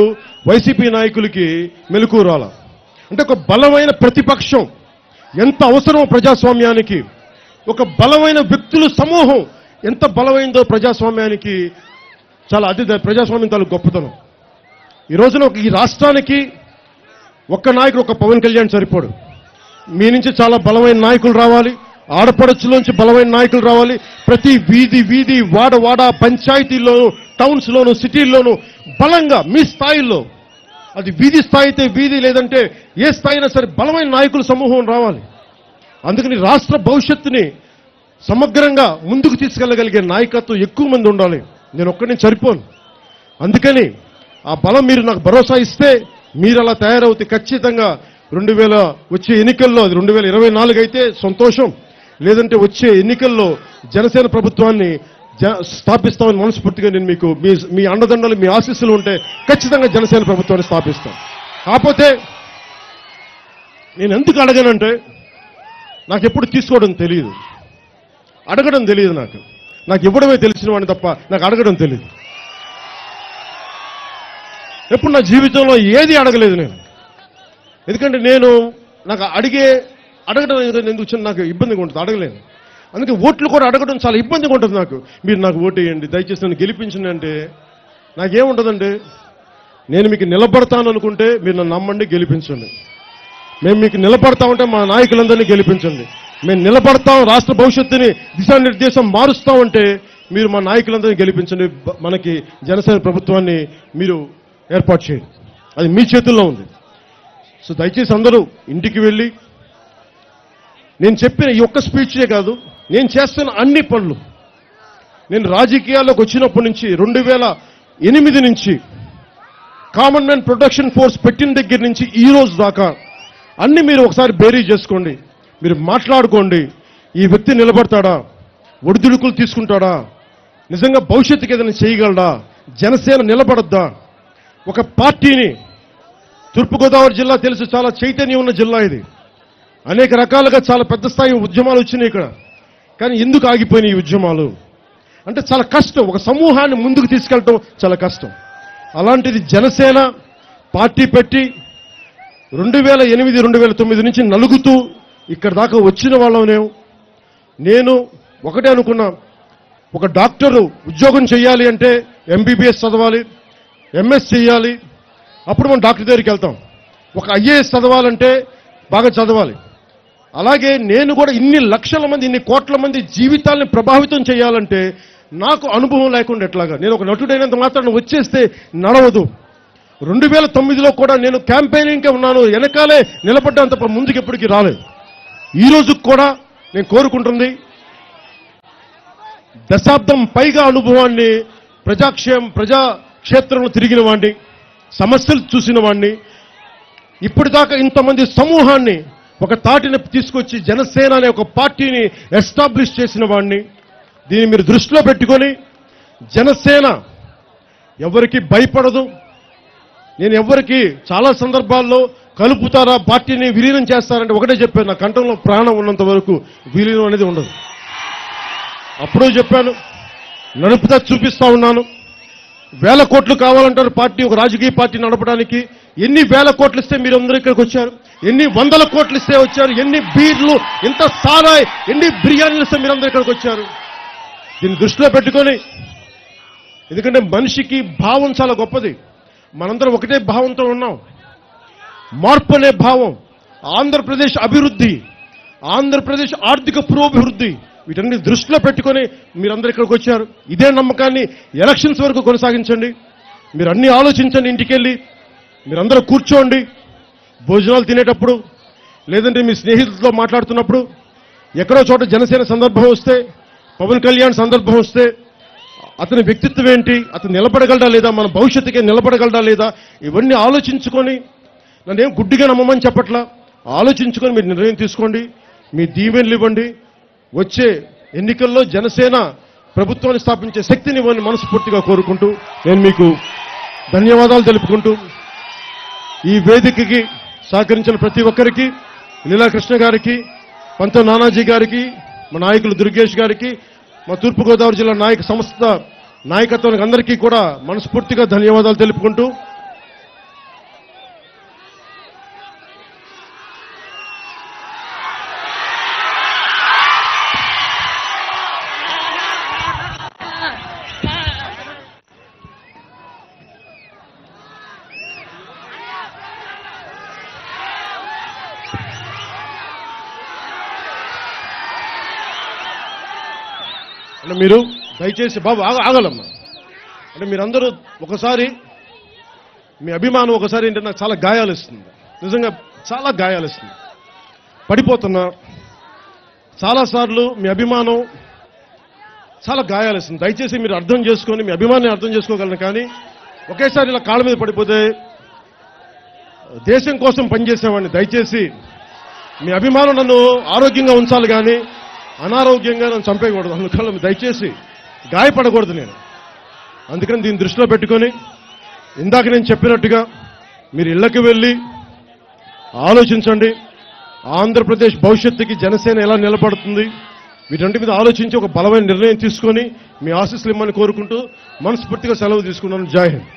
వైసీపీ నాయకులకి మెలకు రాల. అంటే ఒక బలమైన ప్రతిపక్షం ఎంత అవసరమో ప్రజాస్వామ్యానికి, ఒక బలమైన వ్యక్తుల సమూహం ఎంత బలమైందో ప్రజాస్వామ్యానికి, చాలా అది ప్రజాస్వామ్యం తాలూకు గొప్పతనం. ఈ రోజున ఈ రాష్ట్రానికి ఒక్క నాయకుడు, ఒక పవన్ కళ్యాణ్ సరిపోడు. మీ నుంచి చాలా బలమైన నాయకులు రావాలి, ఆడపడచ్చులోంచి బలమైన నాయకులు రావాలి. ప్రతి వీధి వాడ పంచాయతీల్లోనూ, టౌన్స్లోనూ, సిటీల్లోనూ బలంగా మీ స్థాయిల్లో, అది వీధి స్థాయి అయితే వీధి, లేదంటే ఏ స్థాయి అయినా సరే బలమైన నాయకుల సమూహం రావాలి. అందుకని రాష్ట్ర భవిష్యత్తుని సమగ్రంగా ముందుకు తీసుకెళ్లగలిగే నాయకత్వం ఎక్కువ మంది ఉండాలి. నేను ఒక్కడిని సరిపోను. అందుకని ఆ బలం మీరు నాకు భరోసా ఇస్తే, మీరు అలా తయారవుతే ఖచ్చితంగా 2000 వచ్చే ఎన్నికల్లో, అది 2024 అయితే సంతోషం, లేదంటే వచ్చే ఎన్నికల్లో జనసేన ప్రభుత్వాన్ని స్థాపిస్తామని మనస్ఫూర్తిగా నేను మీకు మీ అండదండలు, మీ ఆశీస్సులు ఉంటే ఖచ్చితంగా జనసేన ప్రభుత్వాన్ని స్థాపిస్తాం. కాకపోతే నేను ఎందుకు అడగనంటే నాకు ఎప్పుడు తీసుకోవడం తెలియదు, అడగడం తెలియదు. నాకు ఇవ్వడమే తెలిసిన వాడిని తప్ప నాకు అడగడం తెలియదు. ఎప్పుడు నా జీవితంలో ఏది అడగలేదు నేను. ఎందుకంటే నాకు అడగడం ఎందుకు నాకు ఇబ్బందిగా ఉంటుంది, అడగలేను. అందుకే ఓట్లు కూడా అడగడం చాలా ఇబ్బందిగా ఉంటుంది నాకు. మీరు నాకు ఓటు వేయండి, దయచేసి నన్ను గెలిపించండి అంటే నాకేముంటుందండి. నేను మీకు నిలబడతాను అనుకుంటే మీరు నన్ను నమ్మండి, గెలిపించండి. మేము మీకు నిలబడతామంటే మా నాయకులందరినీ గెలిపించండి. మేము నిలబడతాం, రాష్ట్ర భవిష్యత్తుని దిశానిర్దేశం మారుస్తామంటే మీరు మా నాయకులందరినీ గెలిపించండి. మనకి జనసేన ప్రభుత్వాన్ని మీరు ఏర్పాటు చేయండి. అది మీ చేతుల్లో ఉంది. సో దయచేసి అందరూ ఇంటికి వెళ్ళి నేను చెప్పిన ఈ ఒక్క స్పీచే కాదు, నేను చేస్తున్న అన్ని పనులు, నేను రాజకీయాల్లోకి వచ్చినప్పటి నుంచి 2008 నుంచి కామన్ మ్యాన్ ప్రొటెక్షన్ ఫోర్స్ పెట్టిన దగ్గర నుంచి ఈ రోజు దాకా అన్ని మీరు ఒకసారి బేరీ చేసుకోండి. మీరు మాట్లాడుకోండి. ఈ వ్యక్తి నిలబడతాడా, ఒడిదుడుకులు తీసుకుంటాడా, నిజంగా భవిష్యత్తుకి ఏదైనా చేయగలడా, జనసేన నిలబడద్దా, ఒక పార్టీని తూర్పుగోదావరి జిల్లా తెలుసు, చాలా చైతన్యం ఉన్న జిల్లా ఇది. అనేక రకాలుగా చాలా పెద్ద స్థాయి ఉద్యమాలు వచ్చినాయి ఇక్కడ. కానీ ఎందుకు ఆగిపోయినాయి ఈ ఉద్యమాలు అంటే చాలా కష్టం. ఒక సమూహాన్ని ముందుకు తీసుకెళ్ళటం చాలా కష్టం. అలాంటిది జనసేన పార్టీ పెట్టి 2008, 2009 నుంచి నలుగుతూ ఇక్కడ దాకా వచ్చిన వాళ్ళనే. నేను ఒకటే అనుకున్నా, ఒక డాక్టరు ఉద్యోగం చేయాలి అంటే ఎంబీబీఎస్ చదవాలి, ఎంఎస్ చేయాలి, అప్పుడు మనం డాక్టర్ దగ్గరికి వెళ్తాం. ఒక ఐఏఎస్ చదవాలంటే బాగా చదవాలి. అలాగే నేను కూడా ఇన్ని లక్షల మంది, ఇన్ని కోట్ల మంది జీవితాలను ప్రభావితం చేయాలంటే నాకు అనుభవం లేకుండా ఎట్లాగా. నేను ఒక నటుడైనంత మాత్రాన్ని వచ్చేస్తే నడవదు. 2009లో కూడా నేను క్యాంపెయినింగ్కే ఉన్నాను, వెనకాలే నిలబడ్డంత ముందుకు ఎప్పటికీ రాలేదు. ఈ రోజుకు కూడా నేను కోరుకుంటుంది, దశాబ్దం పైగా అనుభవాన్ని, ప్రజాక్షేత్రంలో తిరిగిన వాడిని, సమస్యలు చూసిన వాడిని, ఇప్పటిదాకా ఇంతమంది సమూహాన్ని ఒక తాటిని తీసుకొచ్చి జనసేన అనే ఒక పార్టీని ఎస్టాబ్లిష్ చేసిన వాడిని. దీన్ని మీరు దృష్టిలో పెట్టుకొని, జనసేన ఎవరికి భయపడదు. నేను ఎవరికి చాలా సందర్భాల్లో కలుపుతారా, పార్టీని విలీనం చేస్తారంటే ఒకటే చెప్పాను, నా కంఠంలో ప్రాణం ఉన్నంత వరకు విలీనం అనేది ఉండదు. అప్పుడూ చెప్పాను, నడుపుతా చూపిస్తా ఉన్నాను. 1000 కోట్లు కావాలంటారు పార్టీ, ఒక రాజకీయ పార్టీ నడపడానికి. ఎన్ని 1000 కోట్లు ఇస్తే మీరు అందరూ ఇక్కడికి వచ్చారు? ఎన్ని 100 కోట్లు ఇస్తే వచ్చారు? ఎన్ని బీర్లు, ఎంత సారాయ్, ఎన్ని బిర్యానీలు ఇస్తే మీరందరూ ఇక్కడికి వచ్చారు? దీన్ని దృష్టిలో పెట్టుకొని, ఎందుకంటే మనిషికి భావం చాలా గొప్పది. మనందరం ఒకటే భావంతో ఉన్నాం. మార్పు అనే భావం, ఆంధ్రప్రదేశ్ అభివృద్ధి, ఆంధ్రప్రదేశ్ ఆర్థిక పురోభివృద్ధి, వీటన్ని దృష్టిలో పెట్టుకొని మీరందరూ ఇక్కడికి వచ్చారు. ఇదే నమ్మకాన్ని ఎలక్షన్స్ వరకు కొనసాగించండి. మీరు అన్ని ఆలోచించండి. ఇంటికెళ్ళి మీరందరూ కూర్చోండి, భోజనాలు తినేటప్పుడు, లేదంటే మీ స్నేహితులతో మాట్లాడుతున్నప్పుడు, ఎక్కడో చోట జనసేన సందర్భం వస్తే, పవన్ కళ్యాణ్ సందర్భం వస్తే, అతని వ్యక్తిత్వం ఏంటి, అతను నిలబడగలడా లేదా, మన భవిష్యత్తుకే నిలబడగలడా లేదా, ఇవన్నీ ఆలోచించుకొని, నన్నేం గుడ్డిగా నమ్మమని చెప్పట్లా, ఆలోచించుకొని మీరు నిర్ణయం తీసుకోండి. మీ దీవెనలు ఇవ్వండి. వచ్చే ఎన్నికల్లో జనసేన ప్రభుత్వాన్ని స్థాపించే శక్తిని ఇవ్వని మనస్ఫూర్తిగా కోరుకుంటూ నేను మీకు ధన్యవాదాలు తెలుపుకుంటూ, ఈ వేదికకి సహకరించిన ప్రతి ఒక్కరికి, లీలాకృష్ణ గారికి, పంత నానాజీ గారికి, మా నాయకులు దుర్గేష్ గారికి, మా తూర్పుగోదావరి జిల్లా సంస్థ నాయకత్వానికి అందరికీ కూడా మనస్ఫూర్తిగా ధన్యవాదాలు తెలుపుకుంటూ, అంటే మీరు దయచేసి బాబు ఆగలమ్మా. అంటే మీరందరూ ఒకసారి మీ అభిమానం ఒకసారి ఏంటంటే నాకు చాలా గాయాలు ఇస్తుంది, నిజంగా చాలా గాయాలు ఇస్తుంది. పడిపోతున్నా చాలాసార్లు మీ అభిమానం చాలా గాయాలు ఇస్తుంది. దయచేసి మీరు అర్థం చేసుకొని మీ అభిమానాన్ని అర్థం చేసుకోగలను. కానీ ఒకేసారి ఇలా కాళ్ళ మీద పడిపోతే దేశం కోసం పనిచేసేవాడిని. దయచేసి మీ అభిమానం నన్ను ఆరోగ్యంగా ఉంచాలి కానీ అనారోగ్యంగా నన్ను చంపేయకూడదు. అందుకని దయచేసి గాయపడకూడదు నేను. అందుకని దీన్ని దృష్టిలో పెట్టుకొని ఇందాక నేను చెప్పినట్టుగా మీరు ఇళ్లకు వెళ్ళి ఆలోచించండి. ఆంధ్రప్రదేశ్ భవిష్యత్తుకి జనసేన ఎలా నిలబడుతుంది, వీటన్నిటి మీద ఆలోచించి ఒక బలమైన నిర్ణయం తీసుకొని మీ ఆశీస్సులు ఇమ్మని కోరుకుంటూ మనస్ఫూర్తిగా సెలవు తీసుకున్నాను. జై హింద్.